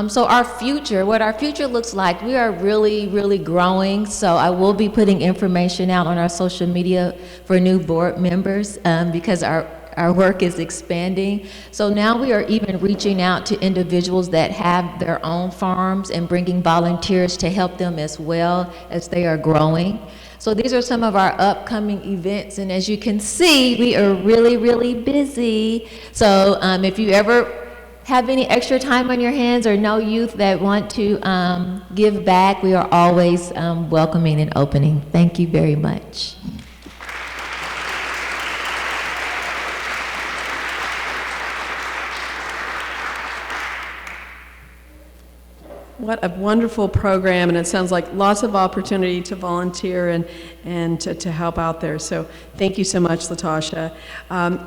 So what our future looks like, we are really, really growing. So I will be putting information out on our social media for new board members because our work is expanding. So now we are even reaching out to individuals that have their own farms and bringing volunteers to help them as well as they are growing. So these are some of our upcoming events, and as you can see, we are really, really busy. So if you ever have any extra time on your hands or know youth that want to give back, we are always welcoming and opening. Thank you very much. What a wonderful program, and it sounds like lots of opportunity to volunteer and to help out there. So thank you so much, Latasha.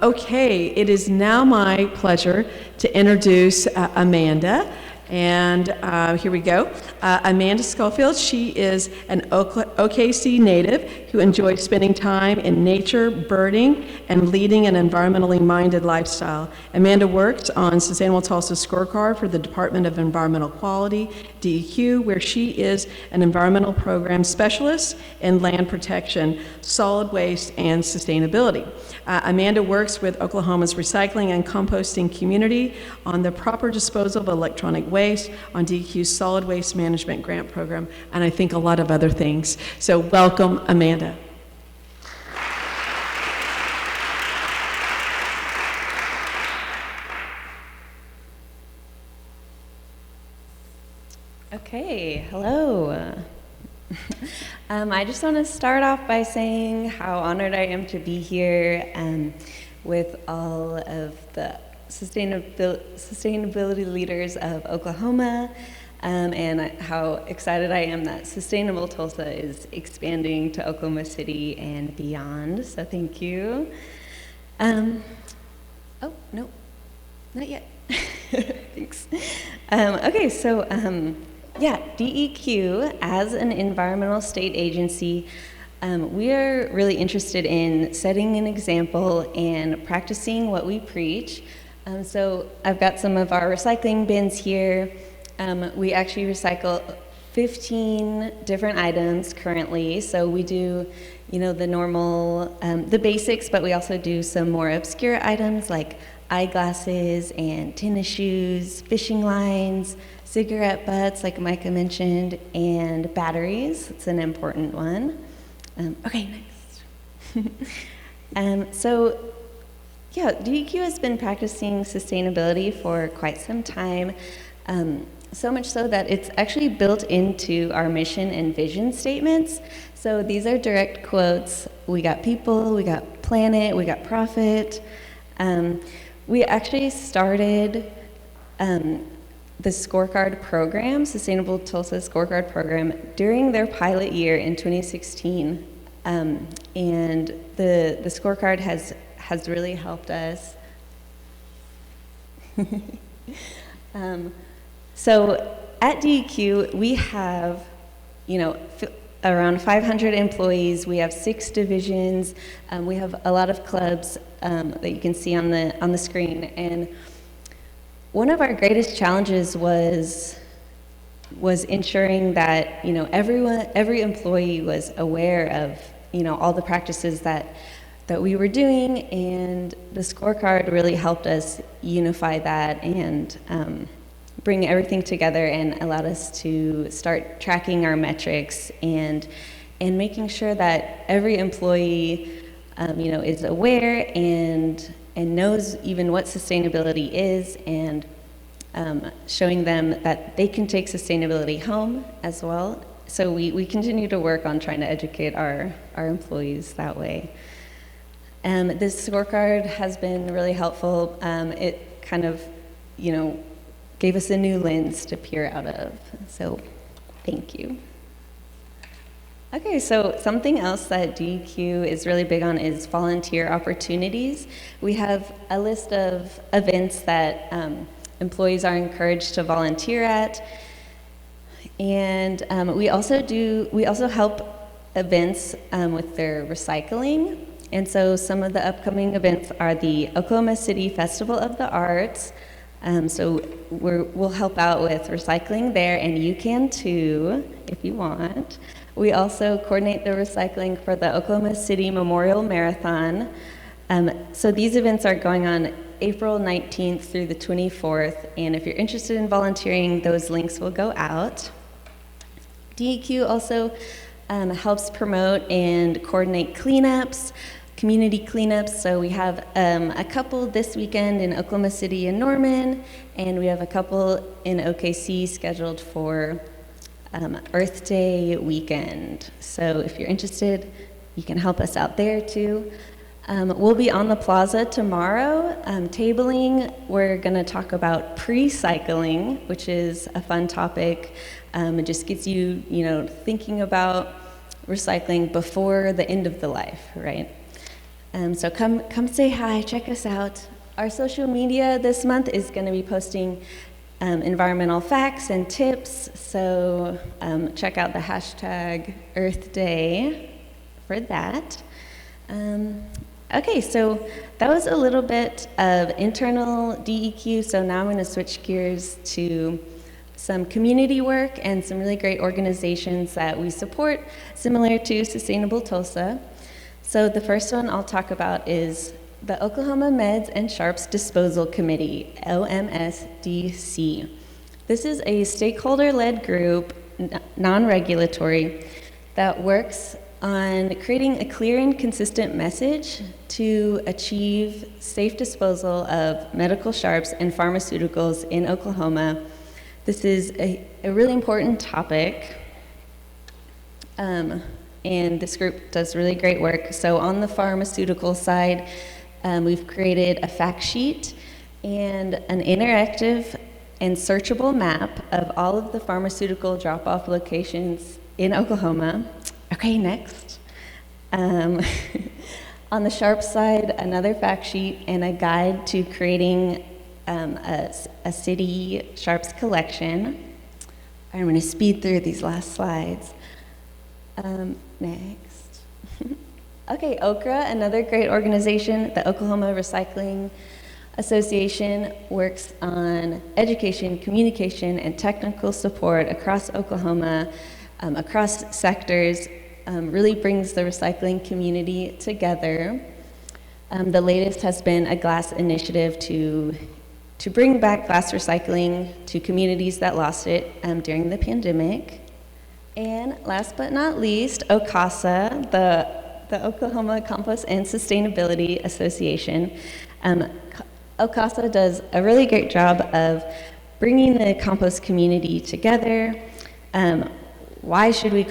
Okay, it is now my pleasure to introduce Amanda. And here we go. Amanda Schofield, she is an OKC native who enjoys spending time in nature, birding, and leading an environmentally minded lifestyle. Amanda works on Sustainable Tulsa Scorecard for the Department of Environmental Quality, DEQ, where she is an environmental program specialist in land protection, solid waste, and sustainability. Amanda works with Oklahoma's recycling and composting community on the proper disposal of electronic waste, on DEQ's solid waste management grant program, and I think a lot of other things. So welcome, Amanda. Okay, hello. I just want to start off by saying how honored I am to be here with all of the sustainability leaders of Oklahoma. and how excited I am that Sustainable Tulsa is expanding to Oklahoma City and beyond. So thank you. Oh, no, not yet. Thanks. Okay, so yeah, DEQ, as an environmental state agency, we are really interested in setting an example and practicing what we preach. So I've got some of our recycling bins here. We actually recycle 15 different items currently. So we do, you know, the normal, the basics, but we also do some more obscure items like eyeglasses and tennis shoes, fishing lines, cigarette butts, like Micah mentioned, and batteries. It's an important one. Okay, next. So, yeah, DEQ has been practicing sustainability for quite some time, so much so that it's actually built into our mission and vision statements. So these are direct quotes. We got people, we got planet, we got profit. We actually started the scorecard program, Sustainable Tulsa Scorecard Program, during their pilot year in 2016. And the scorecard has really helped us. So at DEQ, we have, you know, around 500 employees. We have 6 divisions. We have a lot of clubs that you can see on the screen. And one of our greatest challenges was ensuring that, you know, every employee was aware of, you know, all the practices that we were doing, and the scorecard really helped us unify that and bring everything together and allowed us to start tracking our metrics and making sure that every employee, you know, is aware and knows even what sustainability is, and showing them that they can take sustainability home as well. So we continue to work on trying to educate our employees that way. This scorecard has been really helpful. It kind of, you know, gave us a new lens to peer out of. So thank you. Okay, so something else that DEQ is really big on is volunteer opportunities. We have a list of events that employees are encouraged to volunteer at, and we also help events with their recycling. And so some of the upcoming events are the Oklahoma City Festival of the Arts. So we'll help out with recycling there, and you can too if you want. We also coordinate the recycling for the Oklahoma City Memorial Marathon. So these events are going on April 19th through the 24th, and if you're interested in volunteering, those links will go out. DEQ also helps promote and coordinate cleanups, community cleanups. So we have a couple this weekend in Oklahoma City and Norman, and we have a couple in OKC scheduled for Earth Day weekend. So if you're interested, you can help us out there too. We'll be on the plaza tomorrow tabling. We're going to talk about pre-cycling, which is a fun topic. It just gets you, you know, thinking about recycling before the end of the life, right? So come say hi, check us out. Our social media this month is going to be posting environmental facts and tips, so check out the hashtag Earth Day for that. Okay, so that was a little bit of internal DEQ, so now I'm going to switch gears to some community work and some really great organizations that we support, similar to Sustainable Tulsa. So the first one I'll talk about is the Oklahoma Meds and Sharps Disposal Committee, OMSDC. This is a stakeholder-led group, non-regulatory, that works on creating a clear and consistent message to achieve safe disposal of medical sharps and pharmaceuticals in Oklahoma. This is a really important topic, and this group does really great work. So on the pharmaceutical side, we've created a fact sheet and an interactive and searchable map of all of the pharmaceutical drop-off locations in Oklahoma. Okay, next. On the Sharp side, another fact sheet and a guide to creating a city Sharps collection. I'm going to speed through these last slides. Next. Okay, OKRA, another great organization, the Oklahoma Recycling Association, works on education, communication, and technical support across Oklahoma, across sectors, really brings the recycling community together. The latest has been a glass initiative to bring back glass recycling to communities that lost it during the pandemic. And last but not least, OKC, the Oklahoma Compost and Sustainability Association. OKC does a really great job of bringing the compost community together. Why should we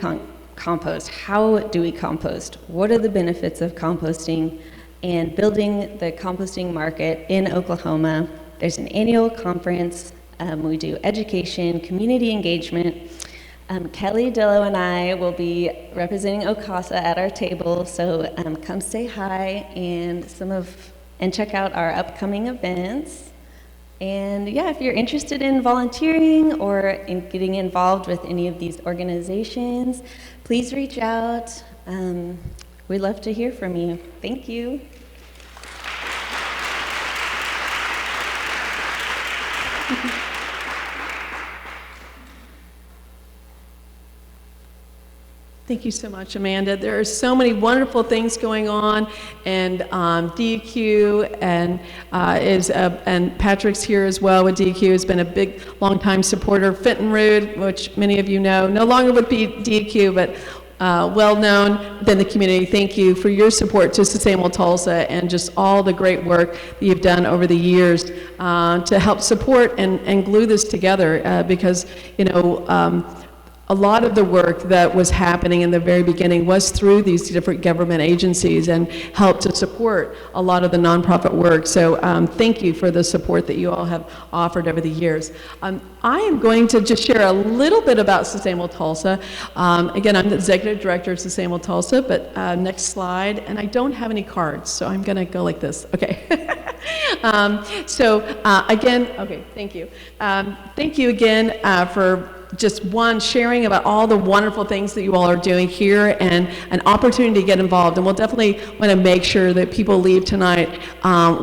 compost? How do we compost? What are the benefits of composting? And building the composting market in Oklahoma. There's an annual conference. We do education, community engagement. Kelly Dillo and I will be representing OKC at our table, so come say hi and check out our upcoming events. And yeah, if you're interested in volunteering or in getting involved with any of these organizations, please reach out. We'd love to hear from you. Thank you. Thank you so much, Amanda. There are so many wonderful things going on, and DEQ and Patrick's here as well with DEQ, has been a big, long-time supporter. Fenton Rood, which many of you know, no longer with DEQ, but well-known within the community. Thank you for your support to Sustainable Tulsa and just all the great work that you've done over the years to help support and glue this together because, you know, a lot of the work that was happening in the very beginning was through these different government agencies and helped to support a lot of the nonprofit work. So thank you for the support that you all have offered over the years. I am going to just share a little bit about Sustainable Tulsa. Again, I'm the Executive Director of Sustainable Tulsa, but next slide. And I don't have any cards, so I'm going to go like this. Okay. Again, okay, thank you. Thank you again for just sharing about all the wonderful things that you all are doing here and an opportunity to get involved. And we'll definitely want to make sure that people leave tonight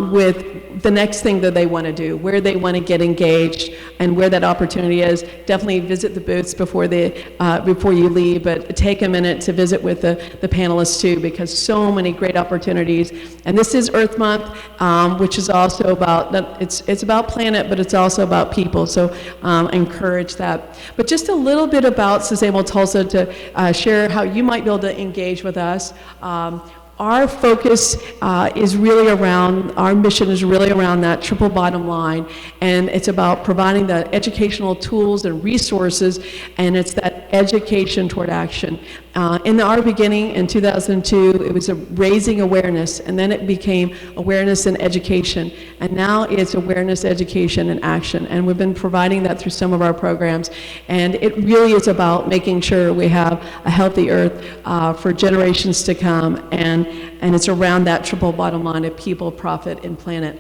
with the next thing that they want to do, where they want to get engaged, and where that opportunity is. Definitely visit the booths before you leave, but take a minute to visit with the panelists too, because so many great opportunities. And this is Earth Month, which is also about, it's about planet, but it's also about people. So encourage that. But just a little bit about Sustainable Tulsa to share how you might be able to engage with us. Our focus is really around, our mission is really around that triple bottom line, and it's about providing the educational tools and resources, and it's that education toward action. In our beginning in 2002, it was raising awareness, and then it became awareness and education, and now it's awareness, education, and action, and we've been providing that through some of our programs, and it really is about making sure we have a healthy earth for generations to come, and it's around that triple bottom line of people, profit, and planet.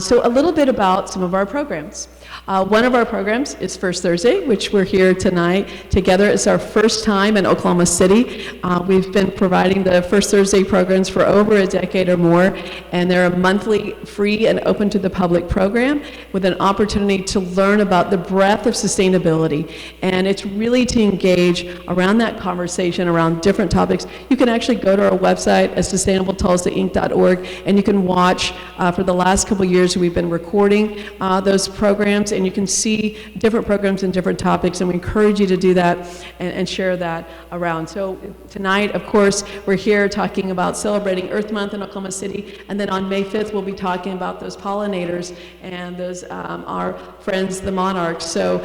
So a little bit about some of our programs. One of our programs is First Thursday, which we're here tonight together. It's our first time in Oklahoma City. We've been providing the First Thursday programs for over a decade or more, and they're a monthly free and open to the public program with an opportunity to learn about the breadth of sustainability. And it's really to engage around that conversation around different topics. You can actually go to our website at sustainabletulsainc.org, and you can watch for the last couple years we've been recording those programs, and you can see different programs and different topics, and we encourage you to do that and share that around. So tonight, of course, we're here talking about celebrating Earth Month in Oklahoma City, and then on May 5th, we'll be talking about those pollinators and those our friends, the monarchs. So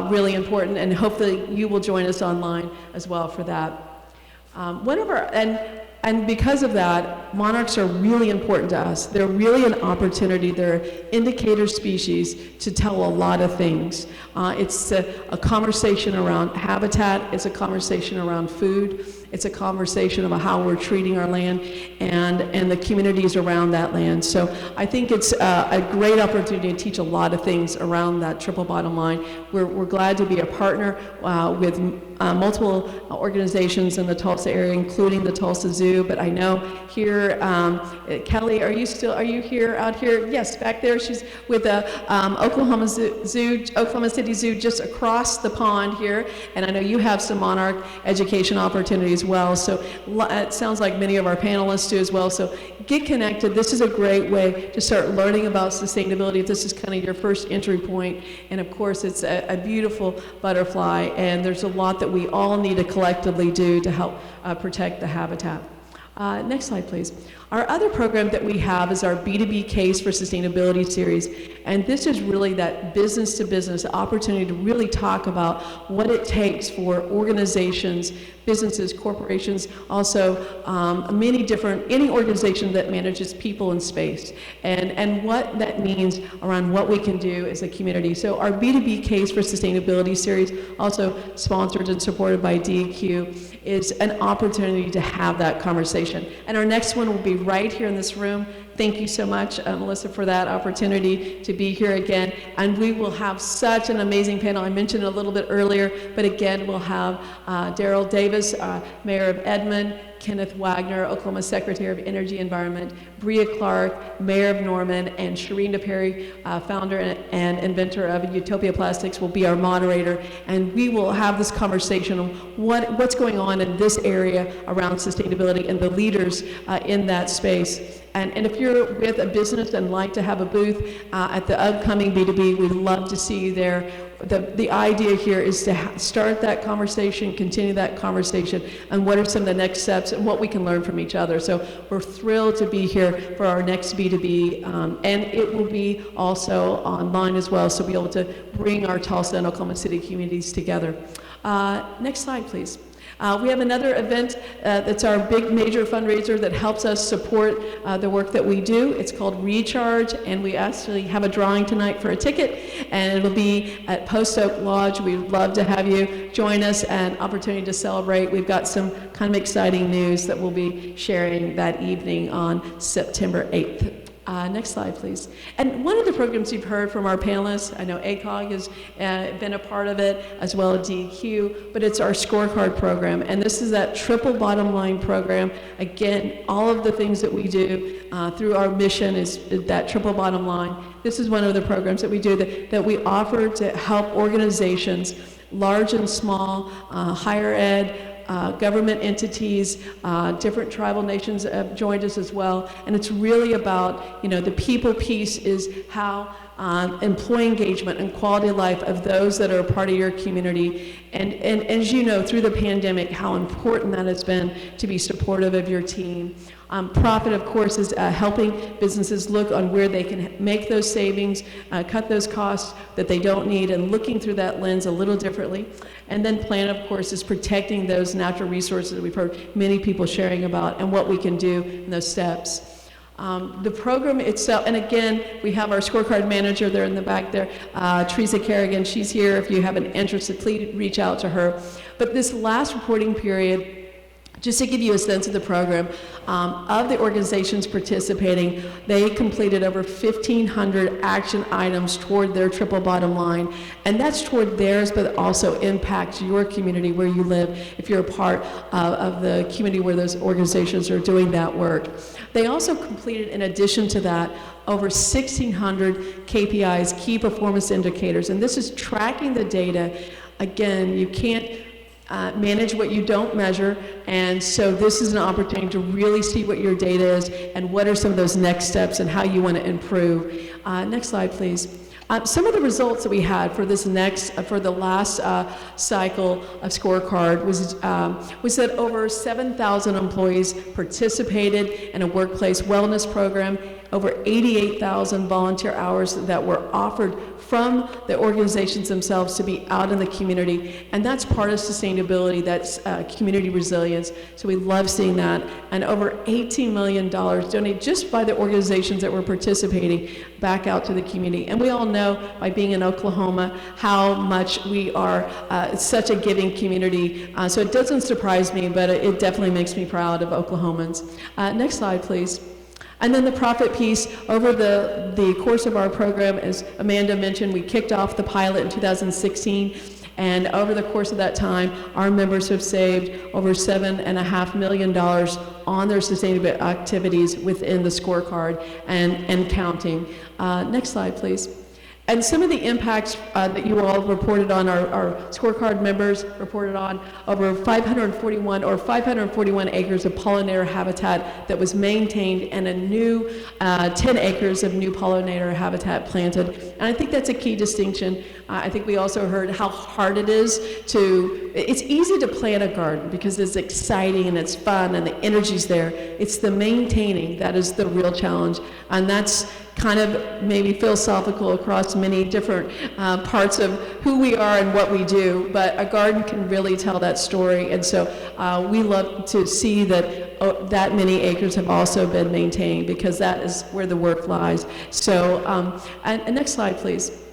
really important, and hopefully you will join us online as well for that. And because of that, monarchs are really important to us. They're really an opportunity. They're indicator species to tell a lot of things. It's a conversation around habitat. It's a conversation around food. It's a conversation about how we're treating our land and the communities around that land. So I think it's a great opportunity to teach a lot of things around that triple bottom line. We're glad to be a partner with multiple organizations in the Tulsa area, including the Tulsa Zoo. But I know here, Kelly, are you here, out here? Yes, back there. She's with the Oklahoma City Zoo, just across the pond here. And I know you have some monarch education opportunities as well. So it sounds like many of our panelists do as well. So get connected. This is a great way to start learning about sustainability if this is kind of your first entry point. And of course, it's a beautiful butterfly, and there's a lot that we all need to collectively do to help protect the habitat. Next slide, please. Our other program that we have is our B2B Case for Sustainability series, and this is really that business-to-business opportunity to really talk about what it takes for organizations, businesses, corporations, also any organization that manages people in space, and what that means around what we can do as a community. So our B2B Case for Sustainability series, also sponsored and supported by DEQ, is an opportunity to have that conversation. And our next one will be right here in this room. Thank you so much, Melissa, for that opportunity to be here again. And we will have such an amazing panel. I mentioned it a little bit earlier, but again, we'll have Daryl Davis, Mayor of Edmond, Kenneth Wagner, Oklahoma Secretary of Energy Environment, Bria Clark, Mayor of Norman, and Sharina Perry, founder and inventor of Utopia Plastics, will be our moderator. And we will have this conversation on what's going on in this area around sustainability and the leaders in that space. And if you're with a business and like to have a booth at the upcoming B2B, we'd love to see you there. The idea here is to start that conversation, continue that conversation, and what are some of the next steps and what we can learn from each other. So we're thrilled to be here for our next B2B, and it will be also online as well, so we'll be able to bring our Tulsa and Oklahoma City communities together. Next slide, please. We have another event that's our big major fundraiser that helps us support the work that we do. It's called Recharge, and we actually have a drawing tonight for a ticket, and it'll be at Post Oak Lodge. We'd love to have you join us, and opportunity to celebrate. We've got some kind of exciting news that we'll be sharing that evening on September 8th. Next slide, please. And one of the programs you've heard from our panelists, I know ACOG has been a part of it, as well as DEQ, but it's our scorecard program. And this is that triple bottom line program. Again, all of the things that we do through our mission is that triple bottom line. This is one of the programs that we do that we offer to help organizations, large and small, higher ed, government entities, different tribal nations have joined us as well. And it's really about, the people piece is how employee engagement and quality of life of those that are a part of your community. And as you know, through the pandemic, how important that has been to be supportive of your team. Profit, of course, is helping businesses look on where they can make those savings, cut those costs that they don't need, and looking through that lens a little differently. And then plan, of course, is protecting those natural resources that we've heard many people sharing about and what we can do in those steps. The program itself, and again, we have our scorecard manager there in the back there, Teresa Kerrigan. She's here. If you have an interest, please reach out to her. But this last reporting period, just to give you a sense of the program, of the organizations participating, they completed over 1,500 action items toward their triple bottom line. And that's toward theirs, but it also impacts your community where you live, if you're a part of the community where those organizations are doing that work. They also completed, in addition to that, over 1,600 KPIs, key performance indicators. And this is tracking the data. Again, you can't manage what you don't measure, and so this is an opportunity to really see what your data is and what are some of those next steps and how you want to improve. Next slide, please. Some of the results that we had for this for the last cycle of scorecard was that over 7,000 employees participated in a workplace wellness program, over 88,000 volunteer hours that were offered from the organizations themselves to be out in the community. And that's part of sustainability, that's community resilience. So we love seeing that. And over $18 million donated just by the organizations that were participating back out to the community. And we all know by being in Oklahoma how much we are such a giving community. So it doesn't surprise me, but it definitely makes me proud of Oklahomans. Next slide, please. And then the profit piece, over the course of our program, as Amanda mentioned, we kicked off the pilot in 2016, and over the course of that time, our members have saved over $7.5 million on their sustainable activities within the scorecard and counting. Next slide, please. And some of the impacts that you all reported on, our scorecard members reported on, over 541 acres of pollinator habitat that was maintained, and a new 10 acres of new pollinator habitat planted. And I think that's a key distinction. I think we also heard how hard it is it's easy to plant a garden because it's exciting and it's fun and the energy's there. It's the maintaining that is the real challenge. And that's kind of maybe philosophical across many different parts of who we are and what we do, but a garden can really tell that story. And so we love to see that that many acres have also been maintained, because that is where the work lies. So, and next slide, please.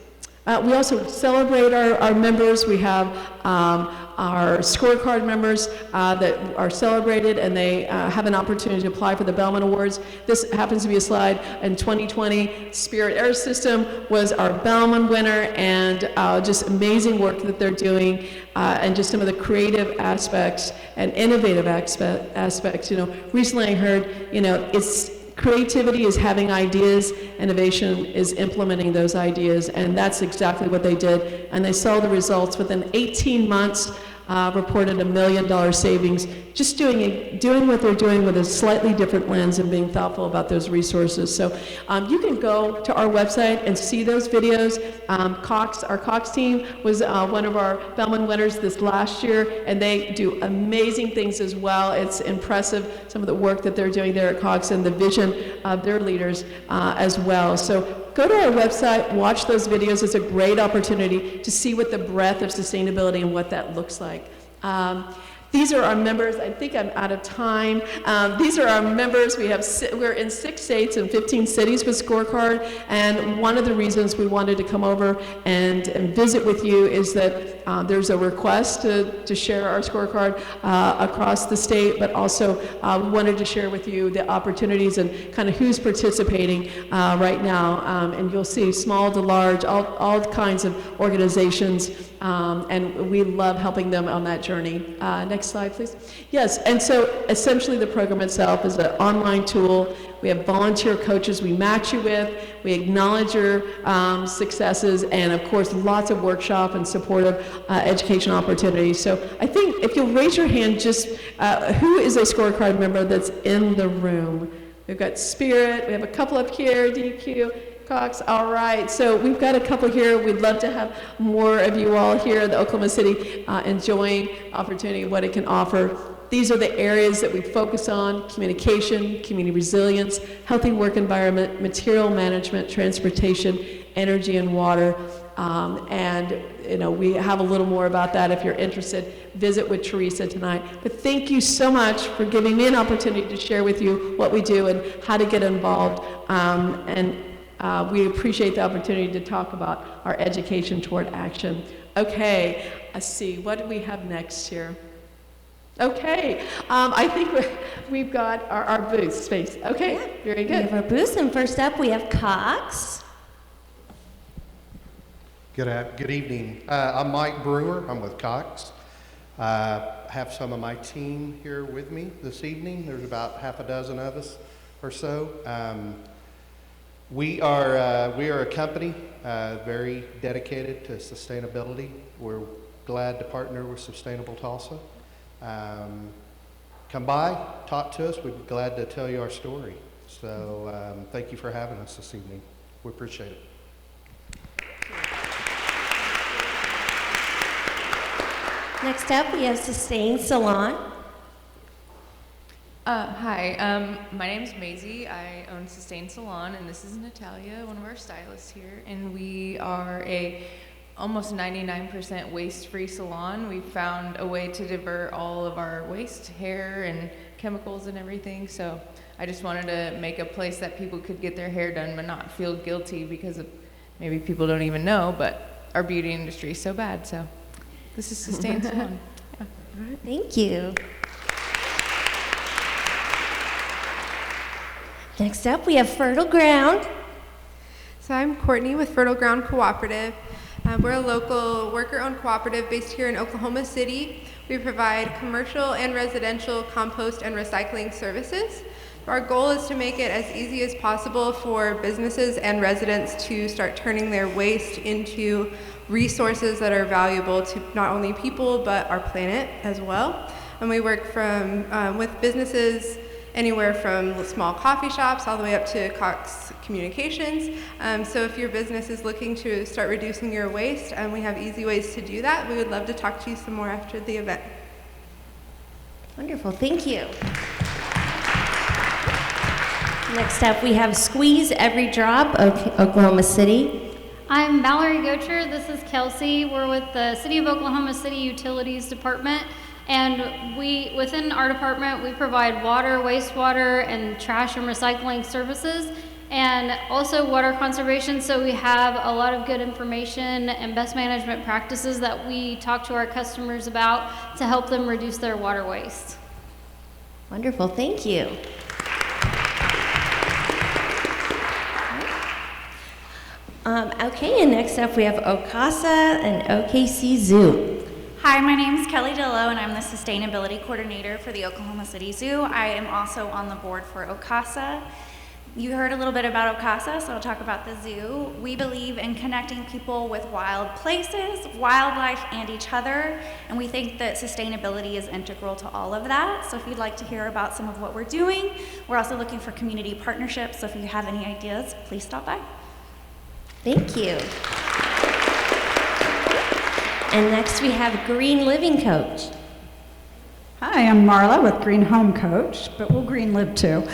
We also celebrate our members. We have our scorecard members that are celebrated, and they have an opportunity to apply for the Bellman Awards. This happens to be a slide. In 2020, Spirit Air System was our Bellman winner, and just amazing work that they're doing, and just some of the creative aspects and innovative aspects. Recently I heard, creativity is having ideas, innovation is implementing those ideas, and that's exactly what they did. And they saw the results within 18 months, reported $1 million savings, just doing what they're doing with a slightly different lens and being thoughtful about those resources. So you can go to our website and see those videos. Our Cox team was one of our Bellman winners this last year, and they do amazing things as well. It's impressive, some of the work that they're doing there at Cox and the vision of their leaders as well. So go to our website, watch those videos. It's a great opportunity to see what the breadth of sustainability and what that looks like. These are our members. I think I'm out of time. These are our members. We're in 6 states and 15 cities with Scorecard, and one of the reasons we wanted to come over and visit with you is that there's a request to share our Scorecard across the state, but also we wanted to share with you the opportunities and kind of who's participating right now. And you'll see small to large, all kinds of organizations, and we love helping them on that journey. Next slide, please. Yes, and so essentially the program itself is an online tool. We have volunteer coaches we match you with. We acknowledge your successes, and of course lots of workshop and supportive education opportunities. So I think if you'll raise your hand, just who is a Scorecard member that's in the room? We've got Spirit, we have a couple up here, DQ, Cox. All right, so we've got a couple here. We'd love to have more of you all here in the Oklahoma City enjoying opportunity, what it can offer. These are the areas that we focus on: communication, community resilience, healthy work environment, material management, transportation, energy, and water. And we have a little more about that if you're interested. Visit with Teresa tonight. But thank you so much for giving me an opportunity to share with you what we do and how to get involved. We appreciate the opportunity to talk about our education toward action. Okay, let's see, what do we have next here? Okay, I think we've got our booth space. Okay, yeah. Very good. We have our booths, and first up we have Cox. Good evening. I'm Mike Brewer. I'm with Cox. I have some of my team here with me this evening. There's about half a dozen of us or so. We are a company very dedicated to sustainability. We're glad to partner with Sustainable Tulsa. Come by, talk to us. We'd be glad to tell you our story. So thank you for having us this evening. We appreciate it. Next up, we have Sustain Salon. Hi, my name's Maisie. I own Sustain Salon, and this is Natalia, one of our stylists here. And we are a almost 99% waste-free salon. We found a way to divert all of our waste, hair, and chemicals and everything. So I just wanted to make a place that people could get their hair done but not feel guilty because of maybe people don't even know, but our beauty industry is so bad. So this is Sustain Salon. Yeah. Thank you. Next up, we have Fertile Ground. So I'm Courtney with Fertile Ground Cooperative. We're a local worker-owned cooperative based here in Oklahoma City. We provide commercial and residential compost and recycling services. Our goal is to make it as easy as possible for businesses and residents to start turning their waste into resources that are valuable to not only people but our planet as well. And we work with businesses anywhere from small coffee shops all the way up to Cox Communications. So if your business is looking to start reducing your waste, we have easy ways to do that. We would love to talk to you some more after the event. Wonderful, thank you. Next up, we have Squeeze Every Drop, Oklahoma City. I'm Mallory Gocher. This is Kelsey. We're with the City of Oklahoma City Utilities Department. And within our department, we provide water, wastewater, and trash and recycling services, and also water conservation. So we have a lot of good information and best management practices that we talk to our customers about to help them reduce their water waste. Wonderful, thank you. Okay, and next up we have OKC and OKC Zoo. Hi, my name is Kelly Dillow, and I'm the Sustainability Coordinator for the Oklahoma City Zoo. I am also on the board for OKC. You heard a little bit about OKC, so I'll talk about the zoo. We believe in connecting people with wild places, wildlife, and each other, and we think that sustainability is integral to all of that. So if you'd like to hear about some of what we're doing, we're also looking for community partnerships, so if you have any ideas, please stop by. Thank you. And next we have Green Living Coach. Hi, I'm Marla with Green Home Coach, but we'll green live too.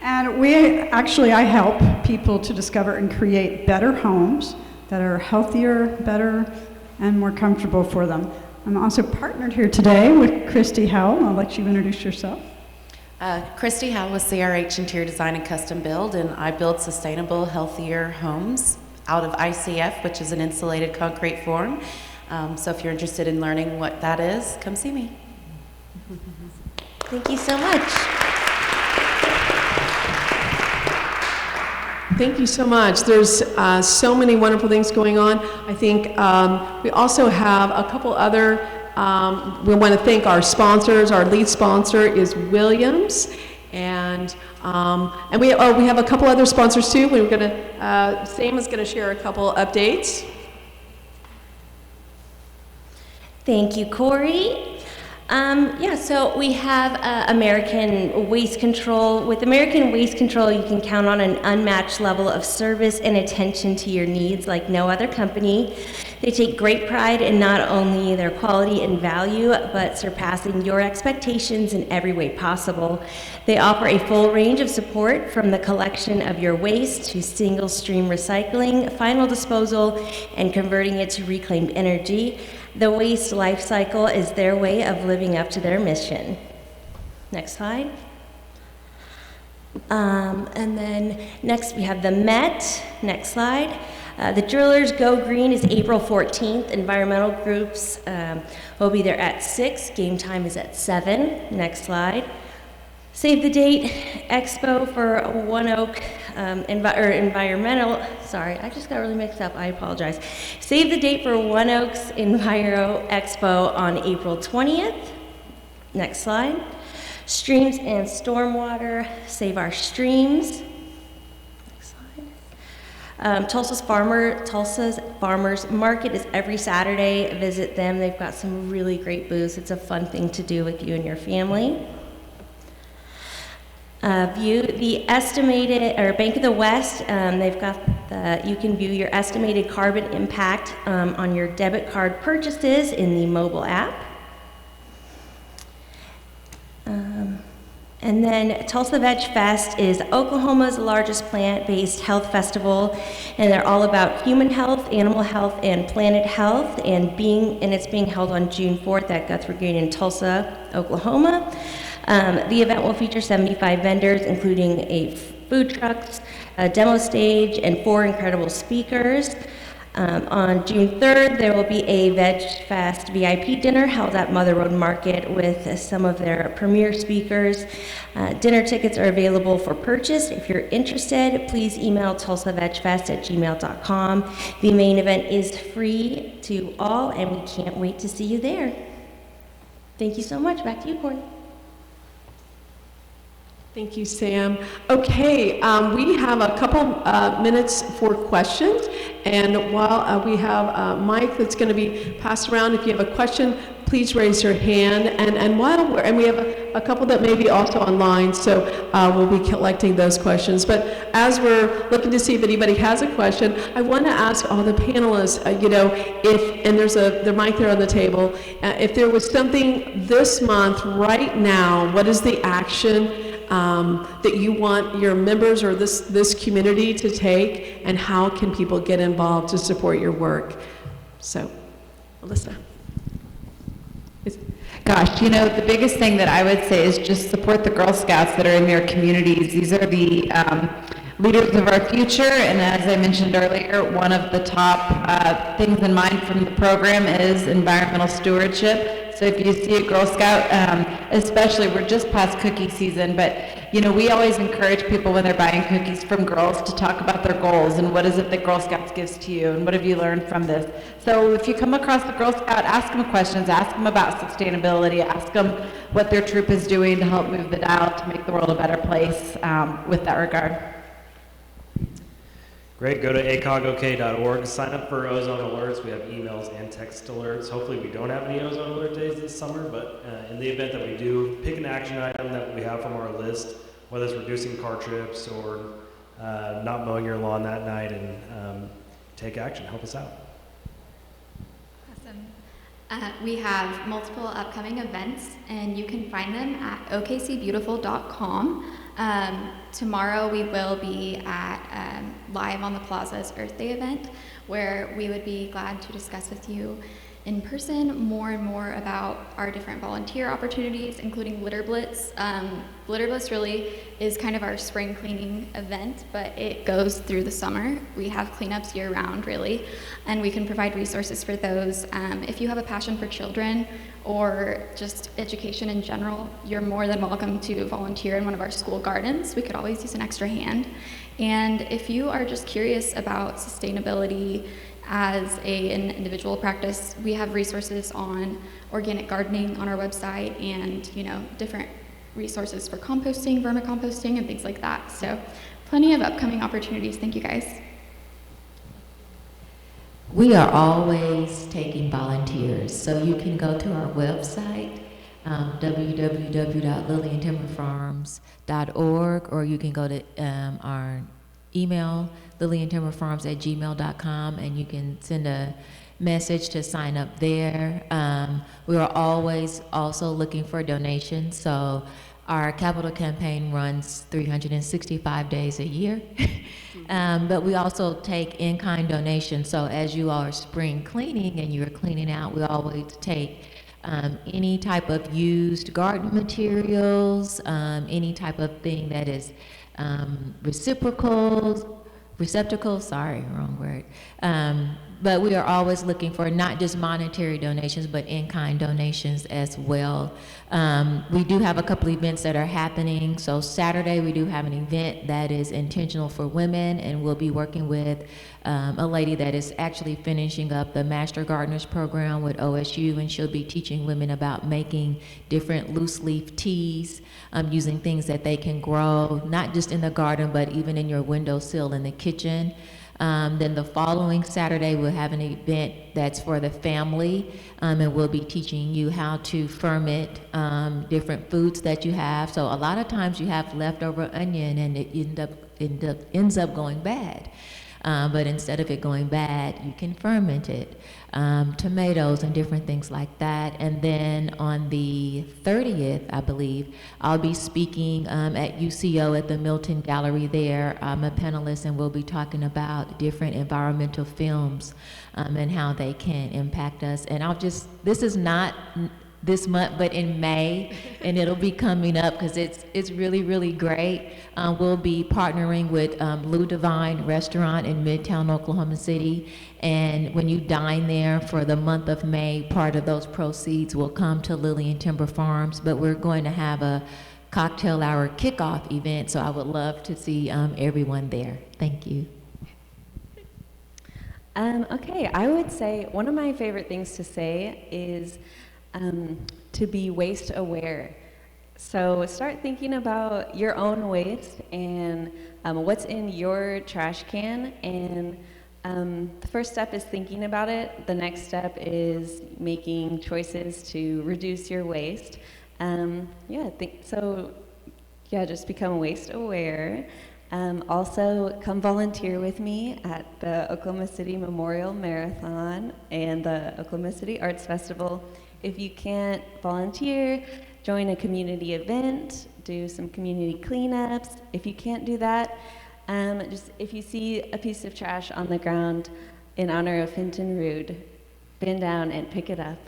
And I help people to discover and create better homes that are healthier, better, and more comfortable for them. I'm also partnered here today with Christy Howell. I'll let you introduce yourself. Christy Howell with CRH Interior Design and Custom Build, and I build sustainable, healthier homes out of ICF, which is an insulated concrete form. So if you're interested in learning what that is, come see me. Thank you so much. Thank you so much. There's so many wonderful things going on. I think we also have a couple other, we want to thank our sponsors. Our lead sponsor is Williams. And we have a couple other sponsors too. We're going to, Sam is going to share a couple updates. Thank you, Corey. So we have American Waste Control. With American Waste Control, you can count on an unmatched level of service and attention to your needs like no other company. They take great pride in not only their quality and value, but surpassing your expectations in every way possible. They offer a full range of support from the collection of your waste to single stream recycling, final disposal, and converting it to reclaimed energy. The waste life cycle is their way of living up to their mission. Next slide. And then next we have the Met. Next slide. The Drillers Go Green is April 14th. Environmental groups will be there at 6. Game time is at 7. Next slide. Save the Date Expo for One Oak Environmental. Sorry, I just got really mixed up. I apologize. Save the date for One Oaks Enviro Expo on April 20th. Next slide. Streams and stormwater. Save our streams. Next slide. Tulsa's Farmers Market is every Saturday. Visit them. They've got some really great booths. It's a fun thing to do with you and your family. View the estimated, or Bank of the West, they've got you can view your estimated carbon impact on your debit card purchases in the mobile app. And then Tulsa Veg Fest is Oklahoma's largest plant-based health festival, and they're all about human health, animal health, and planet health, and it's being held on June 4th at Guthrie Green in Tulsa, Oklahoma. The event will feature 75 vendors, including food trucks, a demo stage, and 4 incredible speakers. On June 3rd, there will be a Veg Fest VIP dinner held at Mother Road Market with some of their premier speakers. Dinner tickets are available for purchase. If you're interested, please email tulsavegfest@gmail.com. The main event is free to all, and we can't wait to see you there. Thank you so much. Back to you, Courtney. Thank you, Sam. Okay, we have a couple minutes for questions, and while we have a mic that's going to be passed around, if you have a question, please raise your hand. And we have a couple that may be also online, so we'll be collecting those questions. But as we're looking to see if anybody has a question, I want to ask all the panelists, and there's the mic there on the table, if there was something this month right now, what is the action that you want your members or this community to take, and how can people get involved to support your work? So, Alyssa. Gosh, the biggest thing that I would say is just support the Girl Scouts that are in their communities. These are the leaders of our future, and as I mentioned earlier, one of the top things in mind from the program is environmental stewardship. So if you see a Girl Scout, especially, we're just past cookie season, but we always encourage people when they're buying cookies from girls to talk about their goals and what is it that Girl Scouts gives to you and what have you learned from this. So if you come across a Girl Scout, ask them questions, ask them about sustainability, ask them what their troop is doing to help move the dial to make the world a better place with that regard. Great, go to acogok.org, sign up for ozone alerts. We have emails and text alerts. Hopefully we don't have any ozone alert days this summer, but in the event that we do, pick an action item that we have from our list, whether it's reducing car trips or not mowing your lawn that night, and take action. Help us out. Awesome. We have multiple upcoming events, and you can find them at okcbeautiful.com. Tomorrow we will be at Live on the Plaza's Earth Day event, where we would be glad to discuss with you in person more and more about our different volunteer opportunities, including Litter Blitz. Litter Blitz really is kind of our spring cleaning event, but it goes through the summer. We have cleanups year round, really, and we can provide resources for those. If you have a passion for children or just education in general, you're more than welcome to volunteer in one of our school gardens. We could always use an extra hand. And if you are just curious about sustainability as an individual practice, we have resources on organic gardening on our website, and different resources for composting, vermicomposting, and things like that. So plenty of upcoming opportunities. Thank you, guys. We are always taking volunteers, so you can go to our website, www.lilyandtimberfarms.org, or you can go to our email, lilyandtimberfarms@gmail.com, and you can send a message to sign up there. We are always also looking for donations, so our capital campaign runs 365 days a year. But we also take in-kind donations, so as you are spring cleaning and you're cleaning out, we always take any type of used garden materials, any type of thing that is receptacles, sorry, wrong word. But we are always looking for not just monetary donations, but in-kind donations as well. We do have a couple events that are happening. So Saturday, we do have an event that is intentional for women, and we'll be working with a lady that is actually finishing up the Master Gardeners program with OSU, and she'll be teaching women about making different loose leaf teas, using things that they can grow, not just in the garden, but even in your windowsill in the kitchen. Then the following Saturday, we'll have an event that's for the family, and we'll be teaching you how to ferment different foods that you have. So a lot of times you have leftover onion, and it ends up going bad. but instead of it going bad, you can ferment it. Tomatoes and different things like that. And then on the 30th, I believe, I'll be speaking at UCO at the Milton Gallery there. I'm a panelist, and we'll be talking about different environmental films and how they can impact us. And this is not this month, but in May, and it'll be coming up because it's really, really great. We'll be partnering with Lou Divine Restaurant in Midtown Oklahoma City, and when you dine there for the month of May, part of those proceeds will come to Lillian Timber Farms, but we're going to have a cocktail hour kickoff event, so I would love to see everyone there. Thank you. Okay, I would say one of my favorite things to say is to be waste aware. So start thinking about your own waste and what's in your trash can. And the first step is thinking about it. The next step is making choices to reduce your waste. Just become waste aware. Also, come volunteer with me at the Oklahoma City Memorial Marathon and the Oklahoma City Arts Festival. If you can't volunteer, join a community event, do some community cleanups. If you can't do that, if you see a piece of trash on the ground in honor of Hinton Rood, bend down and pick it up.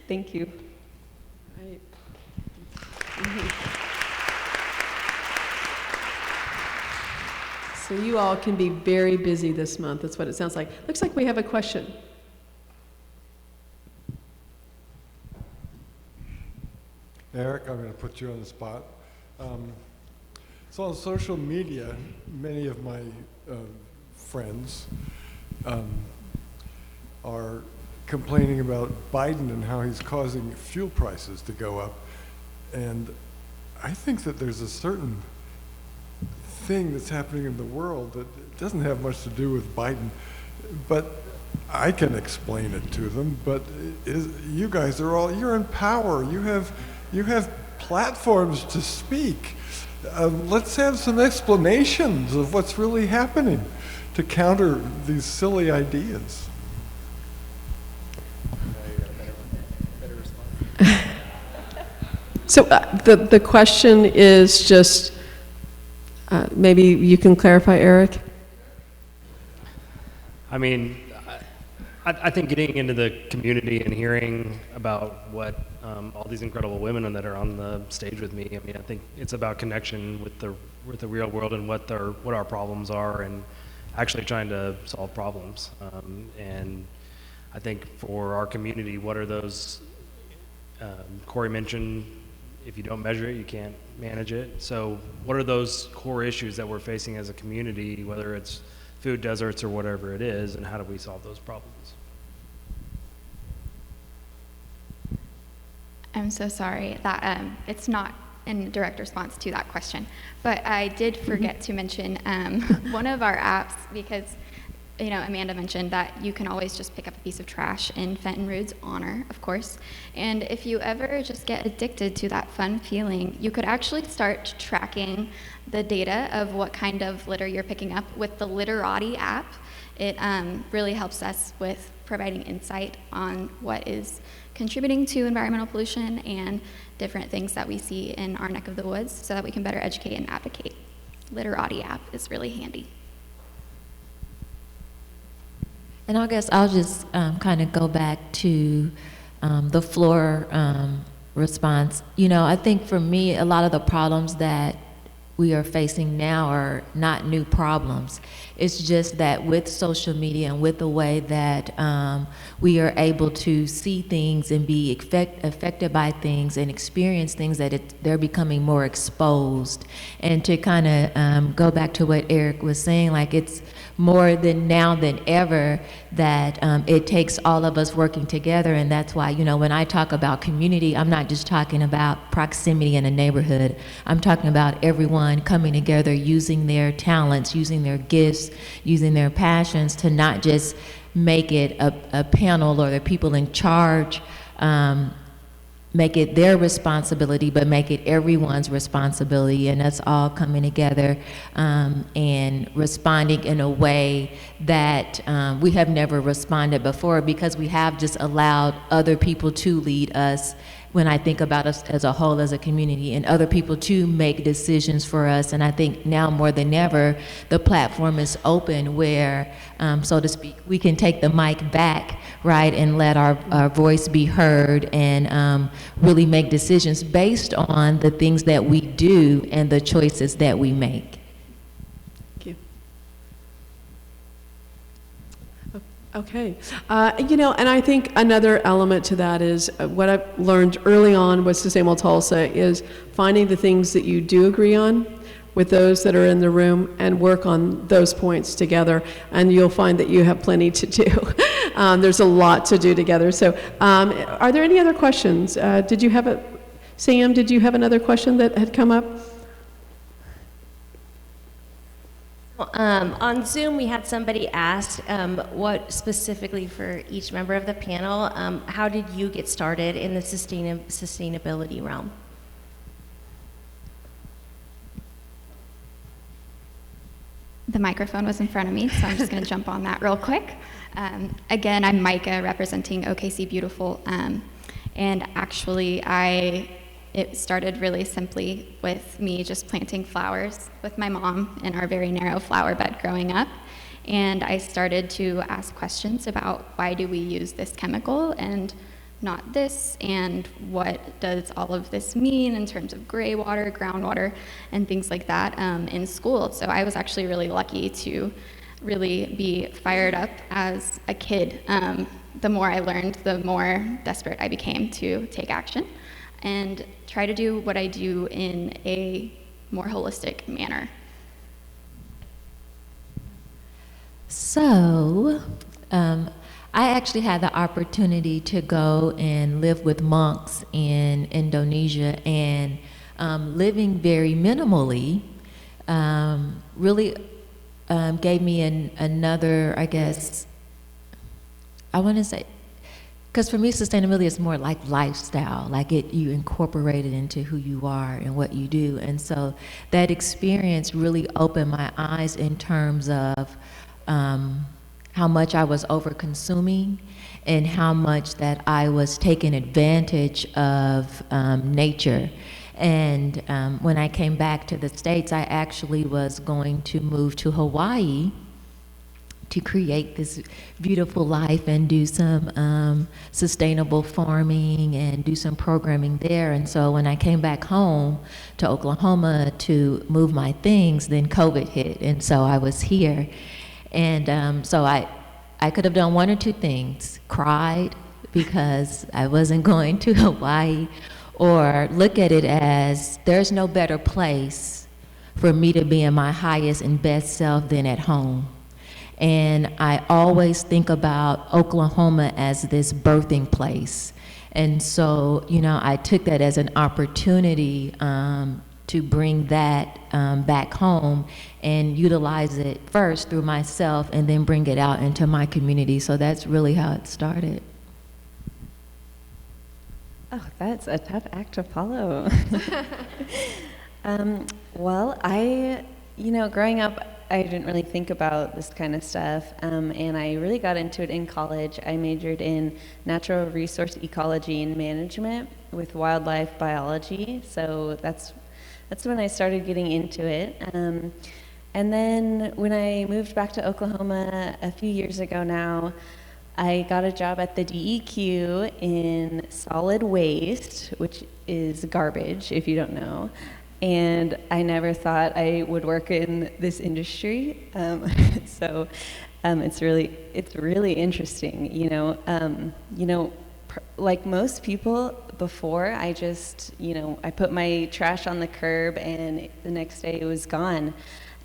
Thank you. Right. So you all can be very busy this month. That's what it sounds like. Looks like we have a question. Eric, I'm going to put you on the spot. So on social media, many of my friends are complaining about Biden and how he's causing fuel prices to go up. And I think that there's a certain thing that's happening in the world that doesn't have much to do with Biden, but I can explain it to them. But you guys you're in power. You have platforms to speak. Let's have some explanations of what's really happening to counter these silly ideas. So the question is just, maybe you can clarify, Eric? I mean, I think getting into the community and hearing about what all these incredible women that are on the stage with me, I mean, I think it's about connection with the real world and what our problems are, and actually trying to solve problems. And I think for our community, what are those? Corey mentioned, if you don't measure it, you can't manage it. So what are those core issues that we're facing as a community, whether it's food deserts or whatever it is, and how do we solve those problems? I'm so sorry that it's not in direct response to that question, but I did forget to mention one of our apps, because Amanda mentioned that you can always just pick up a piece of trash in Fenton Rood's honor, of course. And if you ever just get addicted to that fun feeling, you could actually start tracking the data of what kind of litter you're picking up with the Litterati app. It really helps us with providing insight on what is contributing to environmental pollution and different things that we see in our neck of the woods, so that we can better educate and advocate. Litterati app is really handy. And I guess I'll just kind of go back to the floor response. I think for me, a lot of the problems that we are facing now are not new problems. It's just that with social media and with the way that we are able to see things and be affected by things and experience things, that they're becoming more exposed. And to kind of go back to what Eric was saying, like it's more than now than ever that it takes all of us working together. And that's why, when I talk about community, I'm not just talking about proximity in a neighborhood. I'm talking about everyone coming together, using their talents, using their gifts, using their passions to not just make it a panel or the people in charge make it their responsibility, but make it everyone's responsibility, and us all coming together and responding in a way that we have never responded before, because we have just allowed other people to lead us. When I think about us as a whole, as a community, and other people to make decisions for us. And I think now more than ever, the platform is open where, so to speak, we can take the mic back, right, and let our voice be heard, and really make decisions based on the things that we do and the choices that we make. Thank you. Okay. And I think another element to that is what I've learned early on with Sustainable Tulsa is finding the things that you do agree on with those that are in the room and work on those points together, and you'll find that you have plenty to do. There's a lot to do together. So are there any other questions? Sam, did you have another question that had come up? On Zoom, we had somebody ask what specifically for each member of the panel, how did you get started in the sustainability realm? The microphone was in front of me, so I'm just going to jump on that real quick. Again, I'm Micah, representing OKC Beautiful, and actually it started really simply with me just planting flowers with my mom in our very narrow flower bed growing up. And I started to ask questions about why do we use this chemical and not this, and what does all of this mean in terms of gray water, groundwater, and things like that in school. So I was actually really lucky to really be fired up as a kid. The more I learned, the more desperate I became to take action and try to do what I do in a more holistic manner. So, I actually had the opportunity to go and live with monks in Indonesia, and living very minimally really gave me another, I guess, I want to say, because for me, sustainability is more like lifestyle, like you incorporate it into who you are and what you do. And so that experience really opened my eyes in terms of how much I was over-consuming and how much that I was taking advantage of nature. And when I came back to the States, I actually was going to move to Hawaii to create this beautiful life and do some sustainable farming and do some programming there. And so when I came back home to Oklahoma to move my things, then COVID hit, and so I was here. And so I could have done one or two things: cried because I wasn't going to Hawaii, or look at it as there's no better place for me to be in my highest and best self than at home. And I always think about Oklahoma as this birthing place. And so, I took that as an opportunity to bring that back home and utilize it first through myself and then bring it out into my community. So that's really how it started. Oh, that's a tough act to follow. Well, growing up, I didn't really think about this kind of stuff, and I really got into it in college. I majored in natural resource ecology and management with wildlife biology, so that's when I started getting into it. And then when I moved back to Oklahoma a few years ago now, I got a job at the DEQ in solid waste, which is garbage, if you don't know. And I never thought I would work in this industry. So it's really interesting, like most people before, I just, I put my trash on the curb and the next day it was gone.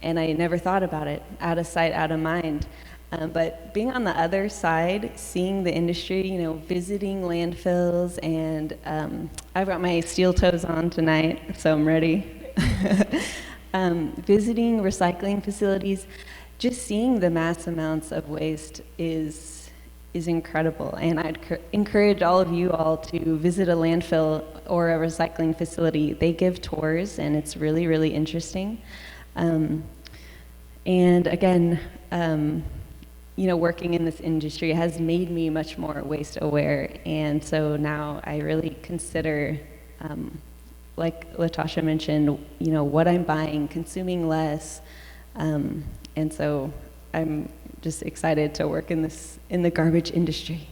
And I never thought about it, out of sight, out of mind. But being on the other side, seeing the industry, visiting landfills, and I've got my steel toes on tonight, so I'm ready. Visiting recycling facilities, just seeing the mass amounts of waste is is incredible. And I'd encourage all of you all to visit a landfill or a recycling facility. They give tours, and it's really, really interesting. And again, working in this industry has made me much more waste aware. And so now I really consider, like Latasha mentioned, what I'm buying, consuming less. And so I'm just excited to work in the garbage industry.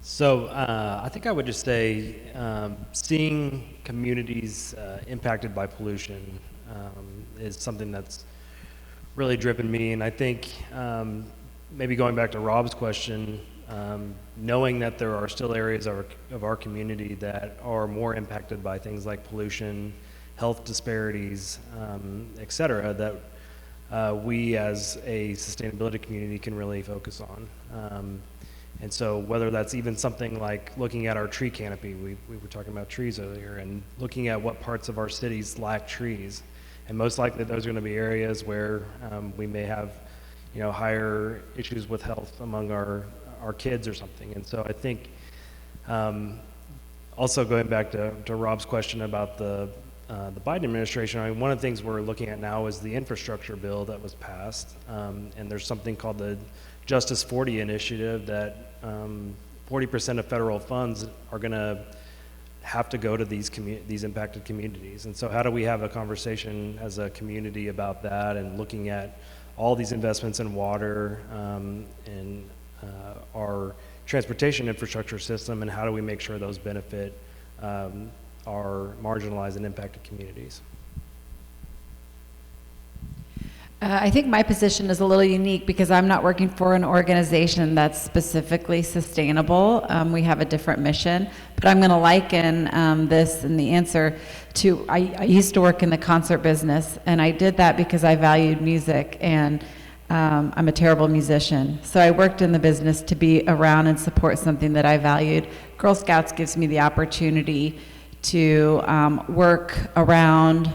So I think I would just say seeing communities impacted by pollution is something that's really driven me. And I think maybe going back to Rob's question, knowing that there are still areas of our community that are more impacted by things like pollution, health disparities, et cetera, that we as a sustainability community can really focus on. And so whether that's even something like looking at our tree canopy, we were talking about trees earlier, and looking at what parts of our cities lack trees. And most likely those are going to be areas where we may have higher issues with health among our kids or something. And so I think also going back to Rob's question about the Biden administration, I mean, one of the things we're looking at now is the infrastructure bill that was passed. And there's something called the Justice 40 initiative that 40% of federal funds are going to have to go to these impacted communities. And so how do we have a conversation as a community about that, and looking at all these investments in water and our transportation infrastructure system, and how do we make sure those benefit our marginalized and impacted communities? I think my position is a little unique because I'm not working for an organization that's specifically sustainable. We have a different mission, but I'm going to liken this and the answer to, I used to work in the concert business, and I did that because I valued music, and I'm a terrible musician. So I worked in the business to be around and support something that I valued. Girl Scouts gives me the opportunity to work around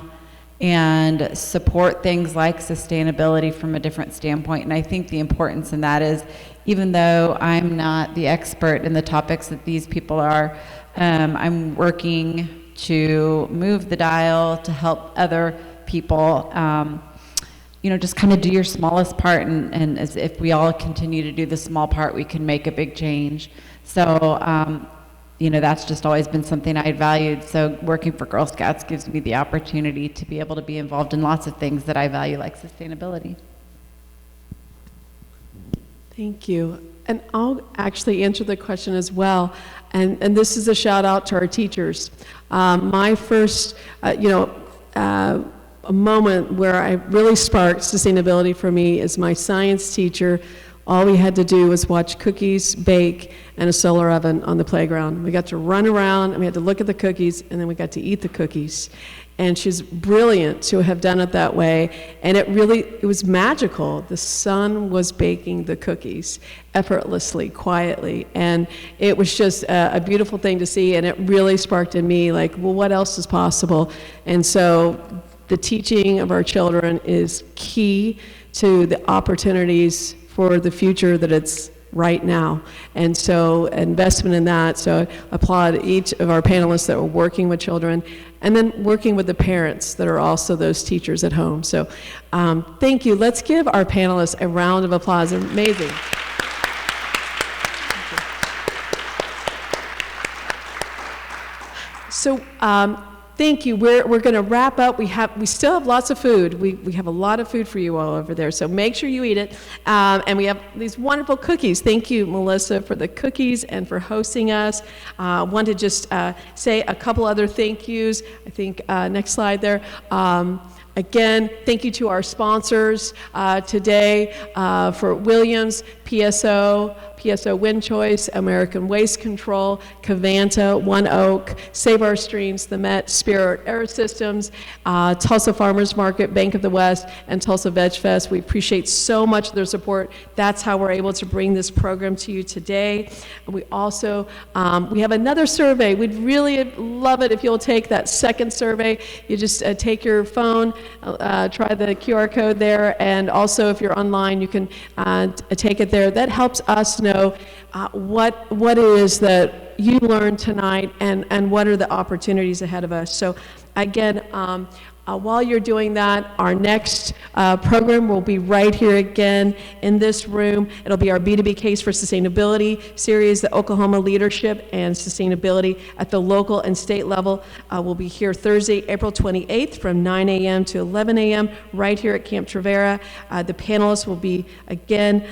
and support things like sustainability from a different standpoint. And I think the importance in that is, even though I'm not the expert in the topics that these people are, I'm working to move the dial to help other people, just kind of do your smallest part, and as if we all continue to do the small part, we can make a big change. So, that's just always been something I valued. So working for Girl Scouts gives me the opportunity to be able to be involved in lots of things that I value, like sustainability. Thank you. And I'll actually answer the question as well. And this is a shout out to our teachers. My first, a moment where I really sparked sustainability for me is my science teacher. All we had to do was watch cookies bake and a solar oven on the playground. We got to run around, and we had to look at the cookies, and then we got to eat the cookies. And she's brilliant to have done it that way. And it was magical. The sun was baking the cookies effortlessly, quietly. And it was just a beautiful thing to see. And it really sparked in me, like, well, what else is possible? And so the teaching of our children is key to the opportunities for the future that it's right now. And so investment in that. So I applaud each of our panelists that were working with children, and then working with the parents that are also those teachers at home. So thank you. Let's give our panelists a round of applause. Amazing. So thank you. We're going to wrap up. We still have lots of food. We have a lot of food for you all over there, so make sure you eat it. And we have these wonderful cookies. Thank you, Melissa, for the cookies and for hosting us. I want to just say a couple other thank yous. I think next slide there. Again, thank you to our sponsors today for Williams, PSO Wind Choice, American Waste Control, Cavanta, One Oak, Save Our Streams, the Met, Spirit Aerosystems, Tulsa Farmers Market, Bank of the West, and Tulsa Veg Fest. We appreciate so much their support. That's how we're able to bring this program to you today. We also, we have another survey. We'd really love it if you'll take that second survey. You just take your phone, try the QR code there, and also if you're online, you can take it there. That helps us know what it is that you learned tonight and what are the opportunities ahead of us. So again, while you're doing that, our next program will be right here again in this room. It'll be our B2B Case for Sustainability series, the Oklahoma Leadership and Sustainability at the local and state level. We'll be here Thursday, April 28th from 9 a.m. to 11 a.m. right here at Camp Trevera. The panelists will be, again,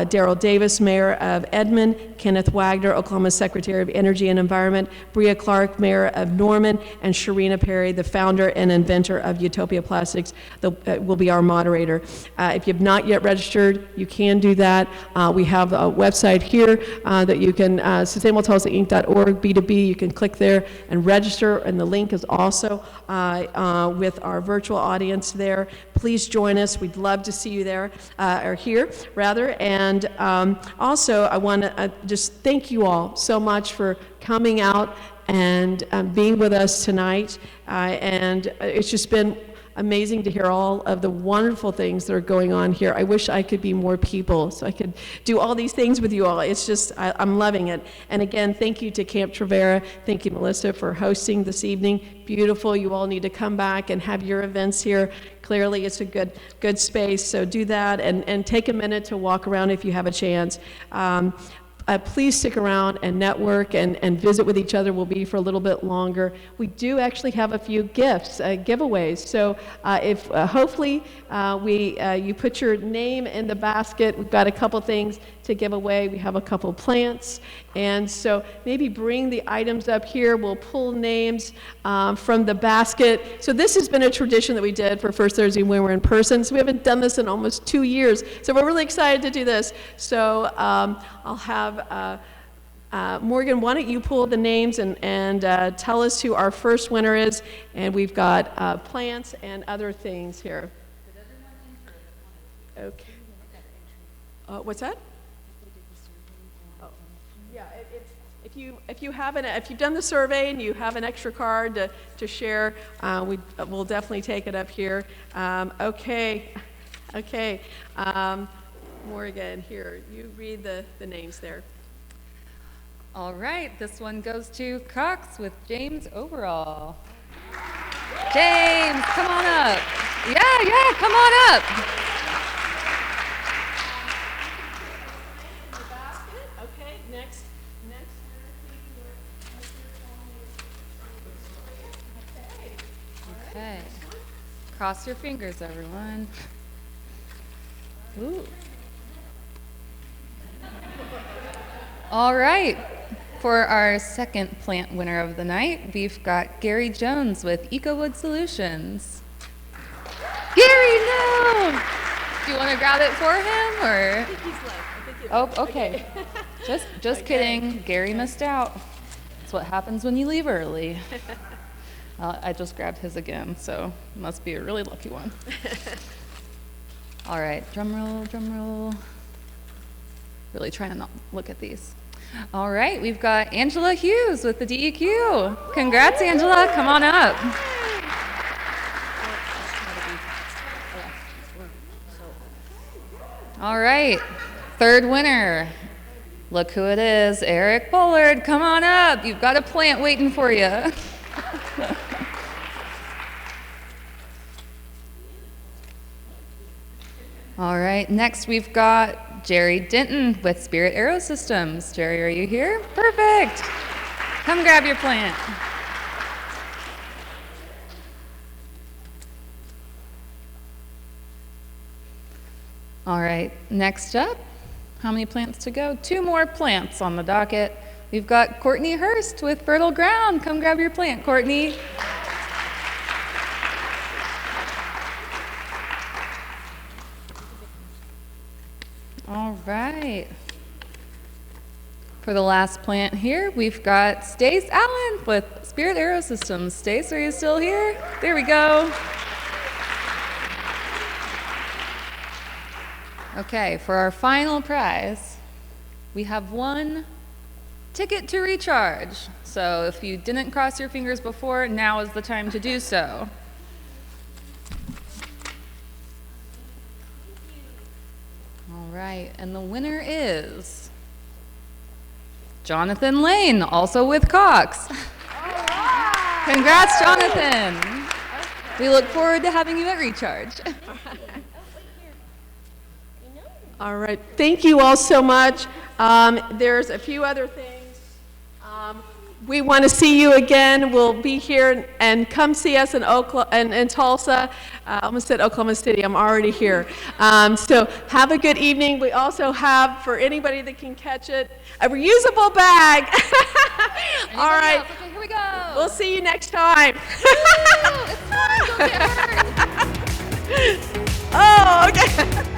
Darrell Davis, Mayor of Edmond, Kenneth Wagner, Oklahoma Secretary of Energy and Environment, Bria Clark, Mayor of Norman, and Sharina Perry, the founder and inventor of Utopia Plastics, will be our moderator. If you've not yet registered, you can do that. We have a website here that you can, sustainabletulsainc.org, B2B, you can click there and register, and the link is also with our virtual audience there. Please join us. We'd love to see you there, or here, rather. And also, I want to just thank you all so much for coming out and being with us tonight. And it's just been amazing to hear all of the wonderful things that are going on here. I wish I could be more people so I could do all these things with you all. It's just, I'm loving it. And again, thank you to Camp Trevera. Thank you, Melissa, for hosting this evening. Beautiful. You all need to come back and have your events here. Clearly, it's a good space, so do that and take a minute to walk around if you have a chance. Please stick around and network and visit with each other. We'll be for a little bit longer. We do actually have a few gifts, giveaways. So if hopefully you put your name in the basket. We've got a couple things to give away. We have a couple plants. And so maybe bring the items up here. We'll pull names from the basket. So this has been a tradition that we did for First Thursday when we're in person. So we haven't done this in almost 2 years. So we're really excited to do this. So I'll have Morgan, why don't you pull the names and tell us who our first winner is. And we've got plants and other things here. Okay. What's that? Yeah, if you've done the survey and you have an extra card to share, we'll definitely take it up here. Okay. Morgan, here, you read the names there. All right, this one goes to Cox with James Overall. James, come on up. Yeah, come on up. Okay, next. Okay. Cross your fingers, everyone. Ooh. All right. For our second plant winner of the night, we've got Gary Jones with EcoWood Solutions. Gary, no! Do you want to grab it for him, or? I think he's left. Oh, okay. Just kidding. Gary missed out. That's what happens when you leave early. I just grabbed his again, so must be a really lucky one. All right, drum roll. Really trying to not look at these. All right, we've got Angela Hughes with the DEQ. Congrats, Angela. Come on up. All right, third winner. Look who it is, Eric Bullard. Come on up. You've got a plant waiting for you. All right, next we've got Jerry Denton with Spirit Aerosystems. Jerry, are you here? Perfect. Come grab your plant. All right, next up, how many plants to go? 2 more plants on the docket. We've got Courtney Hurst with Fertile Ground. Come grab your plant, Courtney. All right. For the last plant here, we've got Stace Allen with Spirit Aero Systems. Stace, are you still here? There we go. Okay, for our final prize, we have one ticket to recharge. So if you didn't cross your fingers before, now is the time to do so. All right, and the winner is Jonathan Lane, also with Cox. Congrats, Jonathan. We look forward to having you at Recharge. All right, thank you all so much. There's a few other things. We want to see you again. We'll be here, and come see us in Tulsa. I almost said Oklahoma City. I'm already here. So have a good evening. We also have, for anybody that can catch it, a reusable bag. All right. Okay, here we go. We'll see you next time. It's fun. Don't get hurt. Oh, okay.